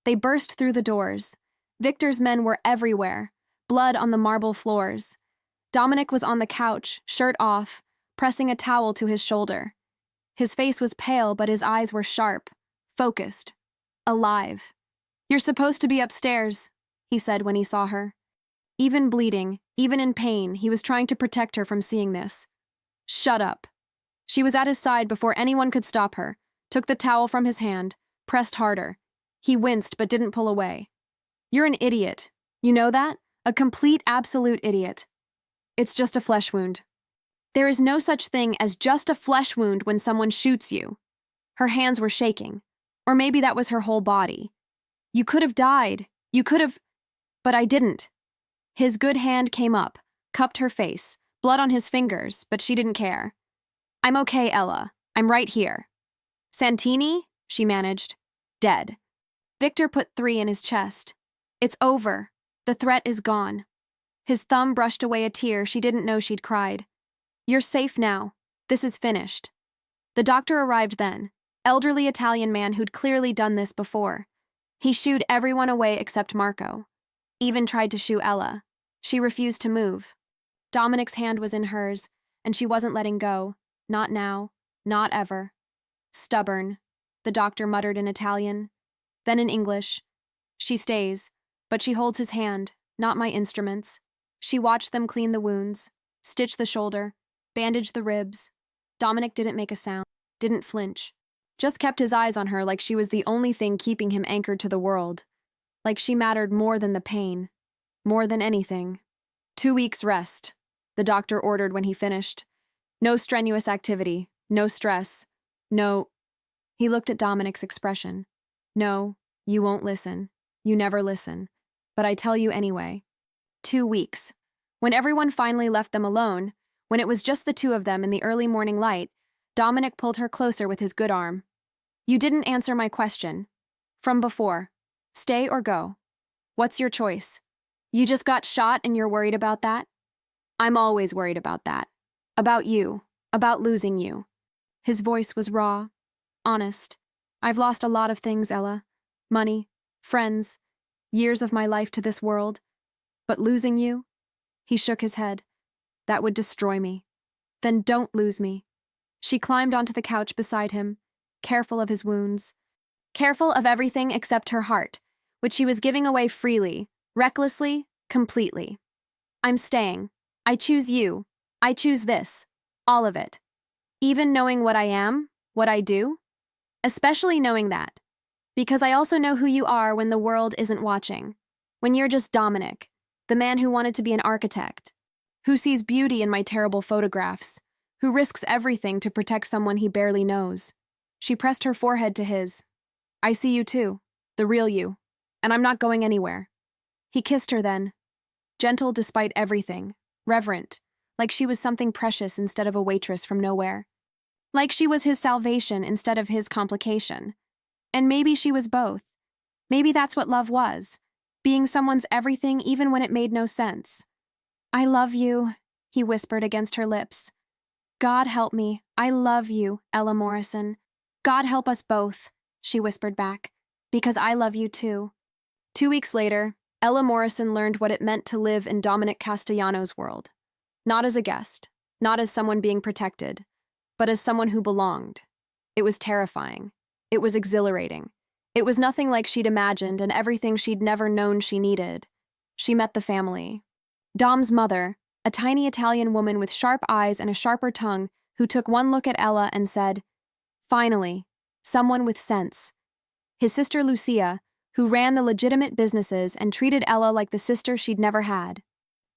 They burst through the doors. Victor's men were everywhere. Blood on the marble floors. Dominic was on the couch, shirt off, pressing a towel to his shoulder. His face was pale, but his eyes were sharp, focused, alive. You're supposed to be upstairs, he said when he saw her. Even bleeding, even in pain, he was trying to protect her from seeing this. Shut up. She was at his side before anyone could stop her, took the towel from his hand, pressed harder. He winced but didn't pull away. You're an idiot. You know that? A complete, absolute idiot. It's just a flesh wound. There is no such thing as just a flesh wound when someone shoots you. Her hands were shaking. Or maybe that was her whole body. You could have died. You could have... But I didn't. His good hand came up, cupped her face, blood on his fingers, but she didn't care. I'm okay, Ella. I'm right here. Santini? She managed. Dead. Victor put 3 in his chest. It's over. The threat is gone. His thumb brushed away a tear she didn't know she'd cried. You're safe now. This is finished. The doctor arrived then, elderly Italian man who'd clearly done this before. He shooed everyone away except Marco. Even tried to shoo Ella. She refused to move. Dominic's hand was in hers, and she wasn't letting go. Not now. Not ever. Stubborn, the doctor muttered in Italian. Then in English. She stays, but she holds his hand, not my instruments. She watched them clean the wounds, stitch the shoulder, bandage the ribs. Dominic didn't make a sound. didn't flinch. Just kept his eyes on her like she was the only thing keeping him anchored to the world. Like she mattered more than the pain. More than anything. 2 weeks rest, the doctor ordered when he finished. No strenuous activity, no stress, no... He looked at Dominic's expression. No, you won't listen. You never listen. But I tell you anyway. 2 weeks. When everyone finally left them alone, when it was just the two of them in the early morning light, Dominic pulled her closer with his good arm. You didn't answer my question. From before. Stay or go? What's your choice? You just got shot and you're worried about that? I'm always worried about that. About you. About losing you. His voice was raw. Honest. I've lost a lot of things, Ella. Money. Friends. Years of my life to this world. But losing you? He shook his head. That would destroy me. Then don't lose me. She climbed onto the couch beside him, careful of his wounds. Careful of everything except her heart, which she was giving away freely, recklessly, completely. I'm staying. I choose you. I choose this. All of it. Even knowing what I am, what I do. Especially knowing that. Because I also know who you are when the world isn't watching. When you're just Dominic, the man who wanted to be an architect. Who sees beauty in my terrible photographs. Who risks everything to protect someone he barely knows. She pressed her forehead to his. I see you too. The real you. And I'm not going anywhere. He kissed her then. Gentle despite everything. Reverent. Like she was something precious instead of a waitress from nowhere. Like she was his salvation instead of his complication. And maybe she was both. Maybe that's what love was. Being someone's everything even when it made no sense. I love you, he whispered against her lips. God help me. I love you, Ella Morrison. God help us both, she whispered back. Because I love you too. 2 weeks later, Ella Morrison learned what it meant to live in Dominic Castellano's world. Not as a guest, not as someone being protected, but as someone who belonged. It was terrifying. It was exhilarating. It was nothing like she'd imagined and everything she'd never known she needed. She met the family. Dom's mother, a tiny Italian woman with sharp eyes and a sharper tongue who took one look at Ella and said, finally, someone with sense. His sister Lucia, who ran the legitimate businesses and treated Ella like the sister she'd never had.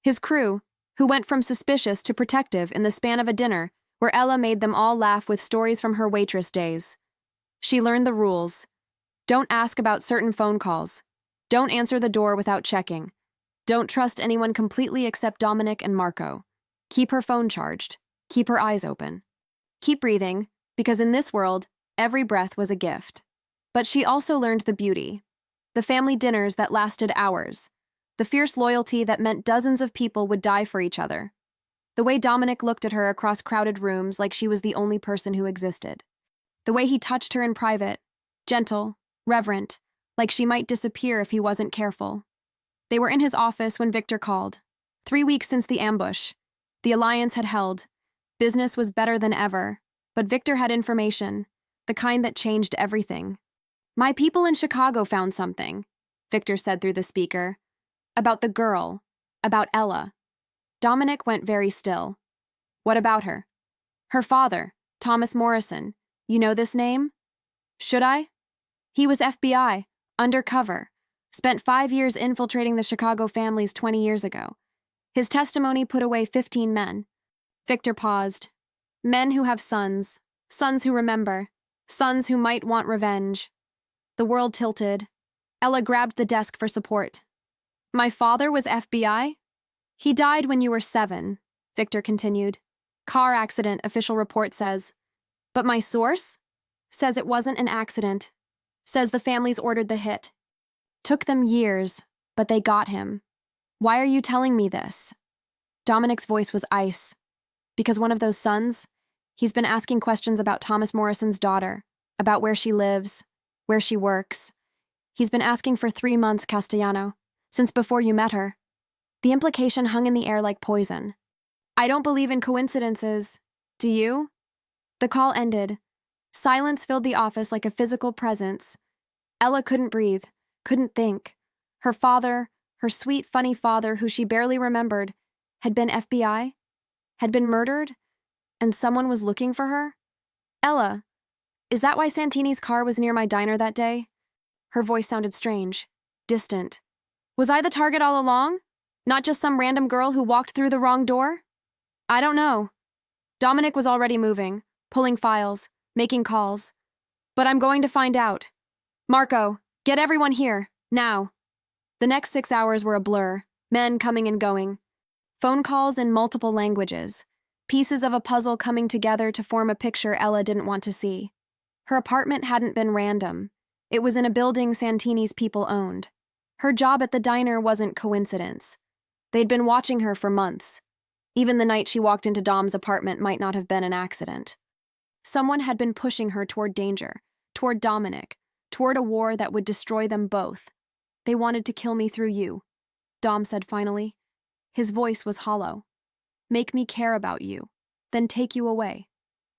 His crew, who went from suspicious to protective in the span of a dinner where Ella made them all laugh with stories from her waitress days. She learned the rules. Don't ask about certain phone calls. Don't answer the door without checking. Don't trust anyone completely except Dominic and Marco. Keep her phone charged. Keep her eyes open. Keep breathing, because in this world, every breath was a gift. But she also learned the beauty. The family dinners that lasted hours. The fierce loyalty that meant dozens of people would die for each other. The way Dominic looked at her across crowded rooms like she was the only person who existed. The way he touched her in private, gentle, reverent, like she might disappear if he wasn't careful. They were in his office when Victor called. 3 weeks since the ambush. The alliance had held. Business was better than ever. But Victor had information, the kind that changed everything. My people in Chicago found something, Victor said through the speaker. About the girl. About Ella. Dominic went very still. What about her? Her father, Thomas Morrison. You know this name? Should I? He was FBI, undercover. Spent 5 years infiltrating the Chicago families 20 years ago. His testimony put away 15 men. Victor paused. Men who have sons. Sons who remember. Sons who might want revenge. The world tilted. Ella grabbed the desk for support. My father was FBI? He died when you were 7, Victor continued. Car accident, official report says. But my source? Says it wasn't an accident. Says the families ordered the hit. Took them years, but they got him. Why are you telling me this? Dominic's voice was ice. Because one of those sons, he's been asking questions about Thomas Morrison's daughter, about where she lives, where she works. He's been asking for 3 months, Castellano, since before you met her. The implication hung in the air like poison. I don't believe in coincidences. Do you? The call ended. Silence filled the office like a physical presence. Ella couldn't breathe, couldn't think. Her father, her sweet, funny father who she barely remembered, had been FBI? Had been murdered? And someone was looking for her? Ella, Is that why Santini's car was near my diner that day? Her voice sounded strange, distant. Was I the target all along? Not just some random girl who walked through the wrong door? I don't know. Dominic was already moving, pulling files, making calls. But I'm going to find out. Marco, get everyone here, now. The next 6 hours were a blur, men coming and going. Phone calls in multiple languages. Pieces of a puzzle coming together to form a picture Ella didn't want to see. Her apartment hadn't been random. It was in a building Santini's people owned. Her job at the diner wasn't coincidence. They'd been watching her for months. Even the night she walked into Dom's apartment might not have been an accident. Someone had been pushing her toward danger, toward Dominic, toward a war that would destroy them both. They wanted to kill me through you, Dom said finally. His voice was hollow. Make me care about you, then take you away.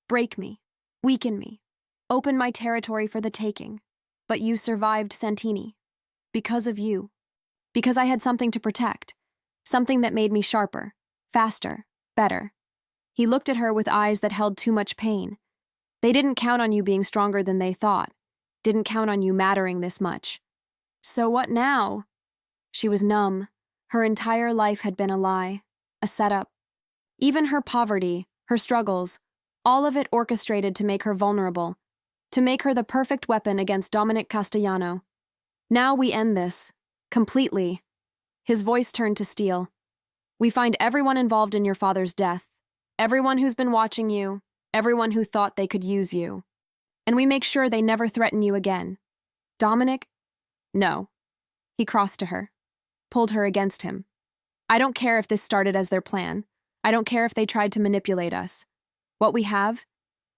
Break me, weaken me, open my territory for the taking. But you survived Santini. Because of you. Because I had something to protect. Something that made me sharper, faster, better. He looked at her with eyes that held too much pain. They didn't count on you being stronger than they thought. Didn't count on you mattering this much. So what now? She was numb. Her entire life had been a lie, a setup. Even her poverty, her struggles, all of it orchestrated to make her vulnerable, to make her the perfect weapon against Dominic Castellano. Now we end this. Completely. His voice turned to steel. We find everyone involved in your father's death. Everyone who's been watching you. Everyone who thought they could use you. And we make sure they never threaten you again. Dominic? No. He crossed to her. Pulled her against him. I don't care if this started as their plan. I don't care if they tried to manipulate us. What we have,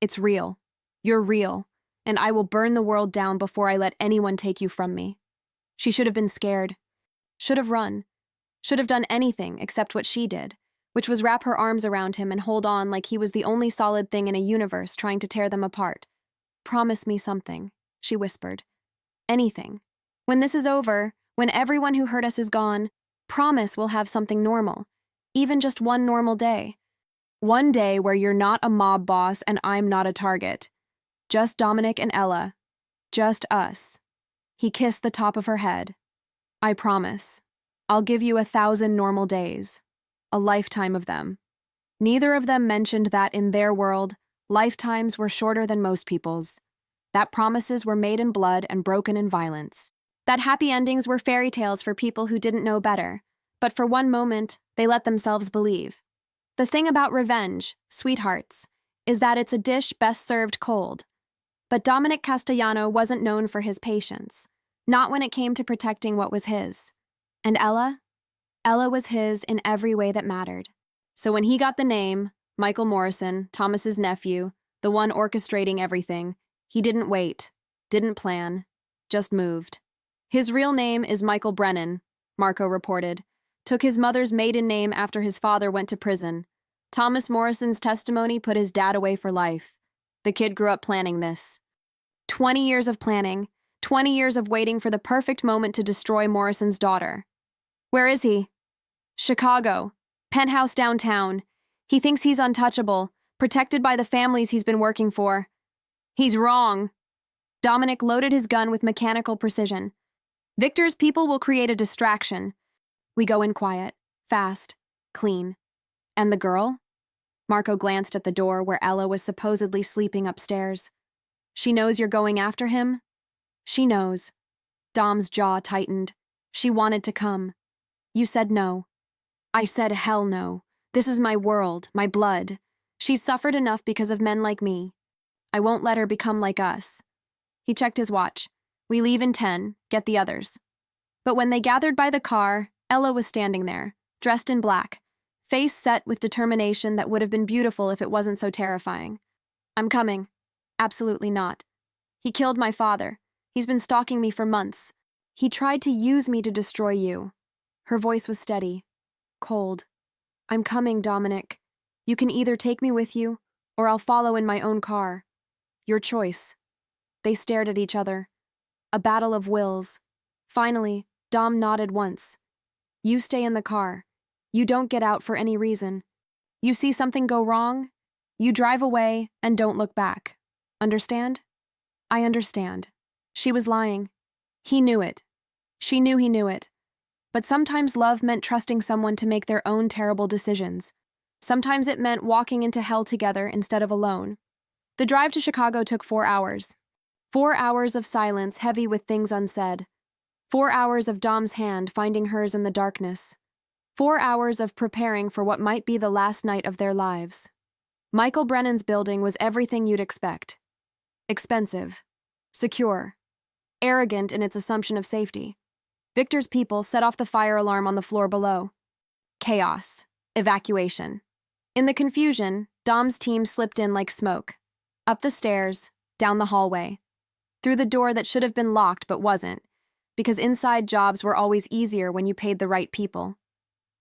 it's real. You're real. And I will burn the world down before I let anyone take you from me. She should have been scared. Should have run. Should have done anything except what she did, which was wrap her arms around him and hold on like he was the only solid thing in a universe trying to tear them apart. Promise me something, she whispered. Anything. When this is over, when everyone who hurt us is gone, promise we'll have something normal. Even just one normal day. One day where you're not a mob boss and I'm not a target. Just Dominic and Ella. Just us. He kissed the top of her head. I promise. I'll give you 1,000 normal days. A lifetime of them. Neither of them mentioned that in their world, lifetimes were shorter than most people's. That promises were made in blood and broken in violence. That happy endings were fairy tales for people who didn't know better. But for one moment, they let themselves believe. The thing about revenge, sweethearts, is that it's a dish best served cold. But Dominic Castellano wasn't known for his patience, not when it came to protecting what was his. And Ella? Ella was his in every way that mattered. So when he got the name, Michael Morrison, Thomas's nephew, the one orchestrating everything, he didn't wait, didn't plan, just moved. His real name is Michael Brennan, Marco reported. Took his mother's maiden name after his father went to prison. Thomas Morrison's testimony put his dad away for life. The kid grew up planning this. 20 years of planning, 20 years of waiting for the perfect moment to destroy Morrison's daughter. Where is he? Chicago. Penthouse downtown. He thinks he's untouchable, protected by the families he's been working for. He's wrong. Dominic loaded his gun with mechanical precision. Victor's people will create a distraction. We go in quiet, fast, clean. And the girl? Marco glanced at the door where Ella was supposedly sleeping upstairs. She knows you're going after him? She knows. Dom's jaw tightened. She wanted to come. You said no. I said hell no. This is my world, my blood. She's suffered enough because of men like me. I won't let her become like us. He checked his watch. We leave in 10, get the others. But when they gathered by the car, Ella was standing there, dressed in black, face set with determination that would have been beautiful if it wasn't so terrifying. I'm coming. Absolutely not. He killed my father. He's been stalking me for months. He tried to use me to destroy you. Her voice was steady, cold. I'm coming, Dominic. You can either take me with you, or I'll follow in my own car. Your choice. They stared at each other. A battle of wills. Finally, Dom nodded once. You stay in the car. You don't get out for any reason. You see something go wrong? You drive away and don't look back. Understand? I understand. She was lying. He knew it. She knew he knew it. But sometimes love meant trusting someone to make their own terrible decisions. Sometimes it meant walking into hell together instead of alone. The drive to Chicago took 4 hours. 4 hours of silence heavy with things unsaid. 4 hours of Dom's hand finding hers in the darkness. 4 hours of preparing for what might be the last night of their lives. Michael Brennan's building was everything you'd expect. Expensive. Secure. Arrogant in its assumption of safety. Victor's people set off the fire alarm on the floor below. Chaos. Evacuation. In the confusion, Dom's team slipped in like smoke. Up the stairs, down the hallway. Through the door that should have been locked but wasn't, because inside jobs were always easier when you paid the right people.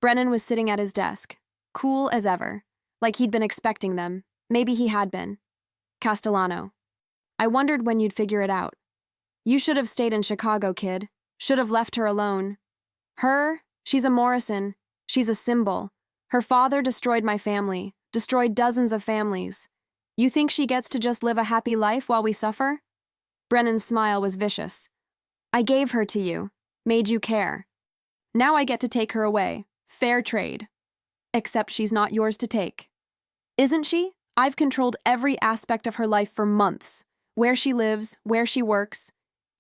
Brennan was sitting at his desk, cool as ever, like he'd been expecting them. Maybe he had been. Castellano. I wondered when you'd figure it out. You should have stayed in Chicago, kid. Should have left her alone. Her? She's a Morrison. She's a symbol. Her father destroyed my family, destroyed dozens of families. You think she gets to just live a happy life while we suffer? Brennan's smile was vicious. I gave her to you, made you care. Now I get to take her away. Fair trade. Except she's not yours to take. Isn't she? I've controlled every aspect of her life for months. Where she lives, where she works.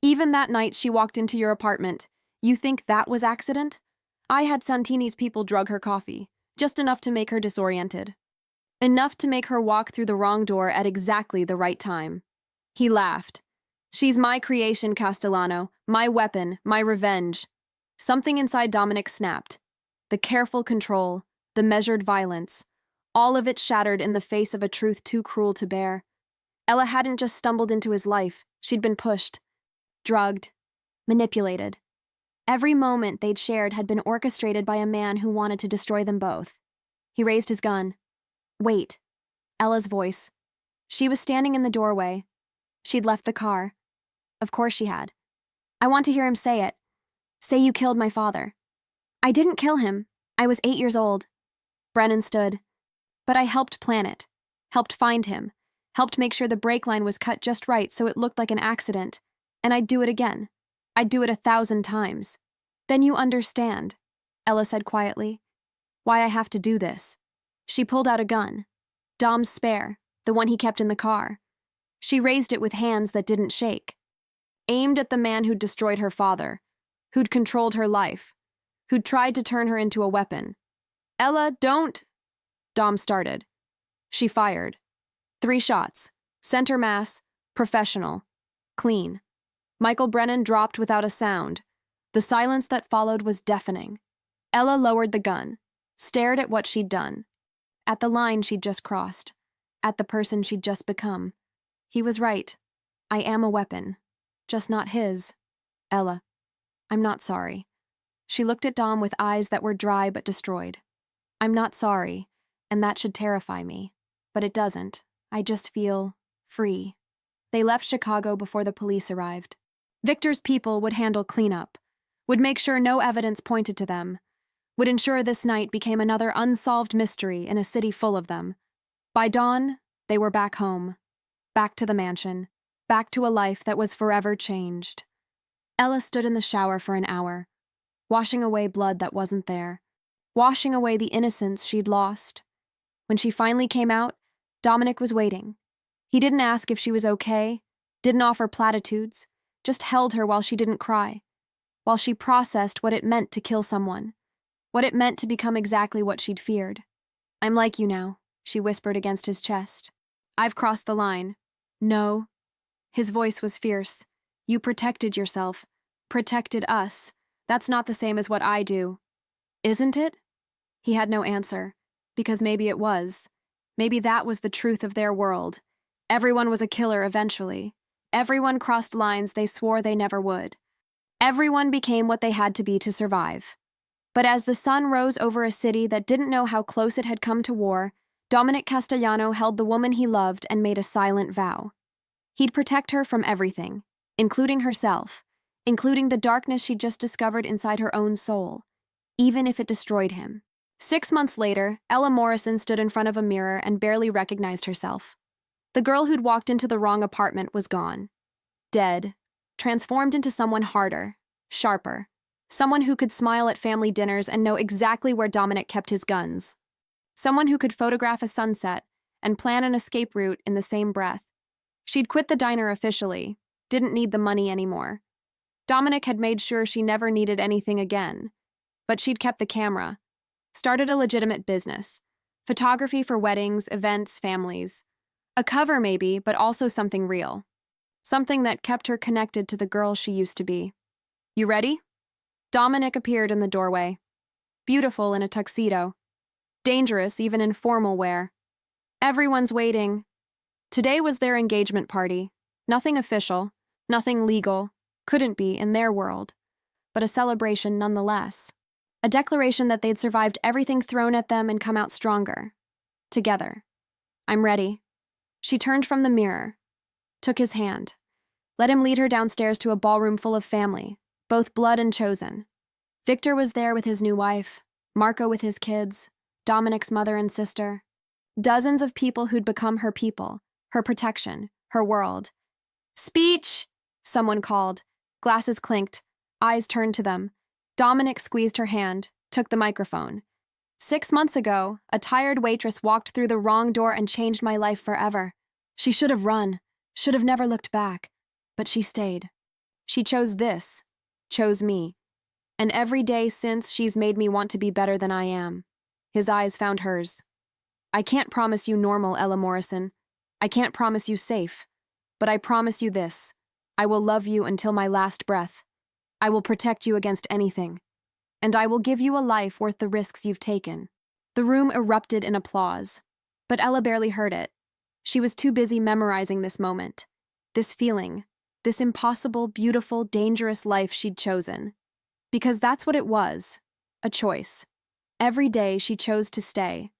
Even that night she walked into your apartment. You think that was accident? I had Santini's people drug her coffee, just enough to make her disoriented. Enough to make her walk through the wrong door at exactly the right time. He laughed. She's my creation, Castellano, my weapon, my revenge. Something inside Dominic snapped. The careful control, the measured violence, all of it shattered in the face of a truth too cruel to bear. Ella hadn't just stumbled into his life, she'd been pushed, drugged, manipulated. Every moment they'd shared had been orchestrated by a man who wanted to destroy them both. He raised his gun. Wait. Ella's voice. She was standing in the doorway. She'd left the car. Of course she had. I want to hear him say it. Say you killed my father. I didn't kill him. I was 8 years old. Brennan stood. But I helped plan it. Helped find him. Helped make sure the brake line was cut just right so it looked like an accident. And I'd do it again. I'd do it 1,000 times. Then you understand, Ella said quietly, why I have to do this. She pulled out a gun. Dom's spare, the one he kept in the car. She raised it with hands that didn't shake. Aimed at the man who'd destroyed her father, who'd controlled her life, who'd tried to turn her into a weapon. Ella, don't... Dom started. She fired. 3 shots. Center mass. Professional. Clean. Michael Brennan dropped without a sound. The silence that followed was deafening. Ella lowered the gun, stared at what she'd done, at the line she'd just crossed, at the person she'd just become. He was right. I am a weapon. Just not his. Ella. I'm not sorry. She looked at Dom with eyes that were dry but destroyed. I'm not sorry, and that should terrify me. But it doesn't. I just feel free. They left Chicago before the police arrived. Victor's people would handle cleanup, would make sure no evidence pointed to them, would ensure this night became another unsolved mystery in a city full of them. By dawn, they were back home, back to the mansion, back to a life that was forever changed. Ella stood in the shower for an hour, washing away blood that wasn't there, washing away the innocence she'd lost. When she finally came out, Dominic was waiting. He didn't ask if she was okay, didn't offer platitudes, just held her while she didn't cry, while she processed what it meant to kill someone, what it meant to become exactly what she'd feared. I'm like you now, she whispered against his chest. I've crossed the line. No. His voice was fierce. You protected yourself. Protected us. That's not the same as what I do. Isn't it? He had no answer, because maybe it was. Maybe that was the truth of their world. Everyone was a killer eventually. Everyone crossed lines they swore they never would. Everyone became what they had to be to survive. But as the sun rose over a city that didn't know how close it had come to war, Dominic Castellano held the woman he loved and made a silent vow. He'd protect her from everything, including herself, including the darkness she'd just discovered inside her own soul, even if it destroyed him. 6 months later, Ella Morrison stood in front of a mirror and barely recognized herself. The girl who'd walked into the wrong apartment was gone. Dead, transformed into someone harder, sharper, someone who could smile at family dinners and know exactly where Dominic kept his guns. Someone who could photograph a sunset and plan an escape route in the same breath. She'd quit the diner officially, didn't need the money anymore. Dominic had made sure she never needed anything again. But she'd kept the camera, started a legitimate business, photography for weddings, events, families. A cover maybe, but also something real. Something that kept her connected to the girl she used to be. You ready? Dominic appeared in the doorway. Beautiful in a tuxedo. Dangerous even in formal wear. Everyone's waiting. Today was their engagement party. Nothing official, nothing legal, couldn't be in their world, but a celebration nonetheless. A declaration that they'd survived everything thrown at them and come out stronger. Together. I'm ready. She turned from the mirror, took his hand, let him lead her downstairs to a ballroom full of family, both blood and chosen. Victor was there with his new wife, Marco with his kids, Dominic's mother and sister. Dozens of people who'd become her people, her protection, her world. Speech! Someone called. Glasses clinked. Eyes turned to them. Dominic squeezed her hand, took the microphone. 6 months ago, a tired waitress walked through the wrong door and changed my life forever. She should have run, should have never looked back, but she stayed. She chose this, chose me. And every day since, she's made me want to be better than I am. His eyes found hers. I can't promise you normal, Ella Morrison. I can't promise you safe. But I promise you this. I will love you until my last breath. I will protect you against anything. And I will give you a life worth the risks you've taken. The room erupted in applause, but Ella barely heard it. She was too busy memorizing this moment, this feeling, this impossible, beautiful, dangerous life she'd chosen. Because that's what it was, a choice. Every day she chose to stay,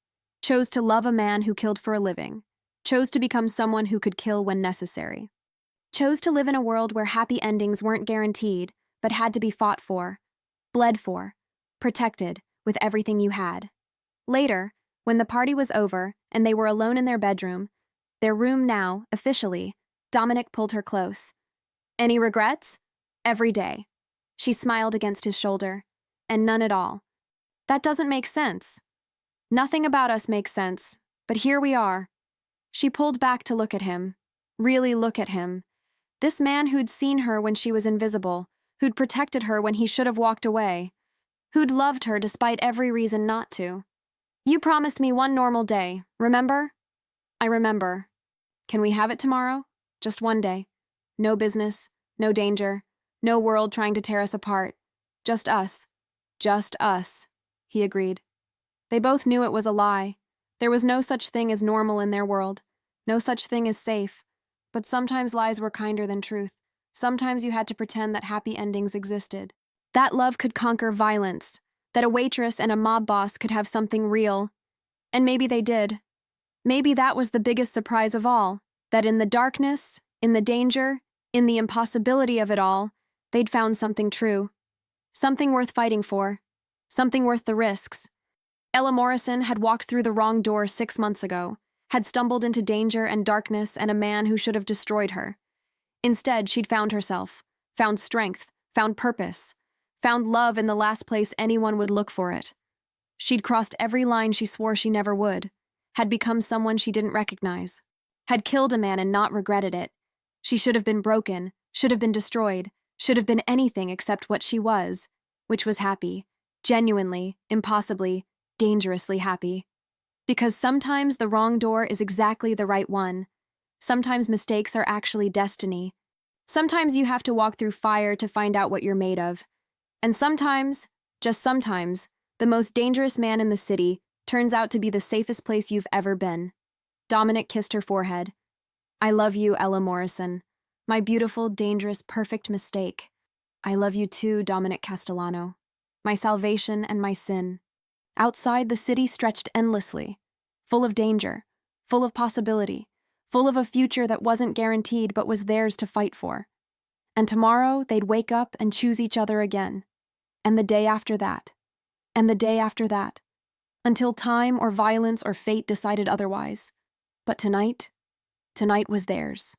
chose to love a man who killed for a living, chose to become someone who could kill when necessary, chose to live in a world where happy endings weren't guaranteed, but had to be fought for, bled for, protected with everything you had. Later, when the party was over and they were alone in their bedroom, their room now, officially, Dominic pulled her close. Any regrets? Every day. She smiled against his shoulder. And none at all. That doesn't make sense. Nothing about us makes sense, but here we are. She pulled back to look at him. Really look at him. This man who'd seen her when she was invisible, who'd protected her when he should have walked away, who'd loved her despite every reason not to. You promised me one normal day, remember? I remember. Can we have it tomorrow? Just one day. No business, no danger, no world trying to tear us apart. Just us. Just us, he agreed. They both knew it was a lie. There was no such thing as normal in their world. No such thing as safe. But sometimes lies were kinder than truth. Sometimes you had to pretend that happy endings existed. That love could conquer violence. That a waitress and a mob boss could have something real. And maybe they did. Maybe that was the biggest surprise of all. That in the darkness, in the danger, in the impossibility of it all, they'd found something true. Something worth fighting for. Something worth the risks. Ella Morrison had walked through the wrong door 6 months ago, had stumbled into danger and darkness and a man who should have destroyed her. Instead, she'd found herself, found strength, found purpose, found love in the last place anyone would look for it. She'd crossed every line she swore she never would, had become someone she didn't recognize, had killed a man and not regretted it. She should have been broken, should have been destroyed, should have been anything except what she was, which was happy, genuinely, impossibly, dangerously happy. Because sometimes the wrong door is exactly the right one. Sometimes mistakes are actually destiny. Sometimes you have to walk through fire to find out what you're made of. And sometimes, just sometimes, the most dangerous man in the city turns out to be the safest place you've ever been. Dominic kissed her forehead. I love you, Ella Morrison. My beautiful, dangerous, perfect mistake. I love you too, Dominic Castellano. My salvation and my sin. Outside, the city stretched endlessly, full of danger, full of possibility, full of a future that wasn't guaranteed but was theirs to fight for. And tomorrow, they'd wake up and choose each other again. And the day after that. And the day after that. Until time or violence or fate decided otherwise. But tonight was theirs.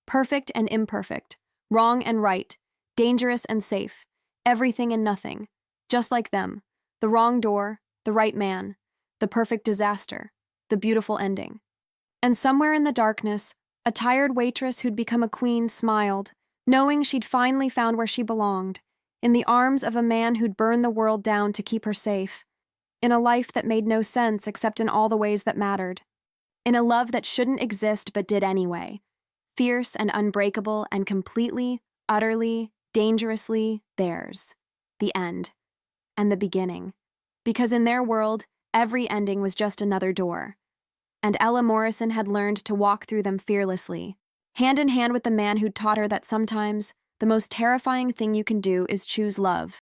Perfect and imperfect, Wrong and right, dangerous and safe, everything and nothing. Just like them. The wrong door, the right man, the perfect disaster, the beautiful ending. And somewhere in the darkness, a tired waitress who'd become a queen smiled, knowing she'd finally found where she belonged, in the arms of a man who'd burn the world down to keep her safe, in a life that made no sense except in all the ways that mattered, in a love that shouldn't exist but did anyway, fierce and unbreakable and completely, utterly, dangerously theirs. The end. And the beginning. Because in their world, every ending was just another door. And Ella Morrison had learned to walk through them fearlessly, hand in hand with the man who'd taught her that sometimes the most terrifying thing you can do is choose love.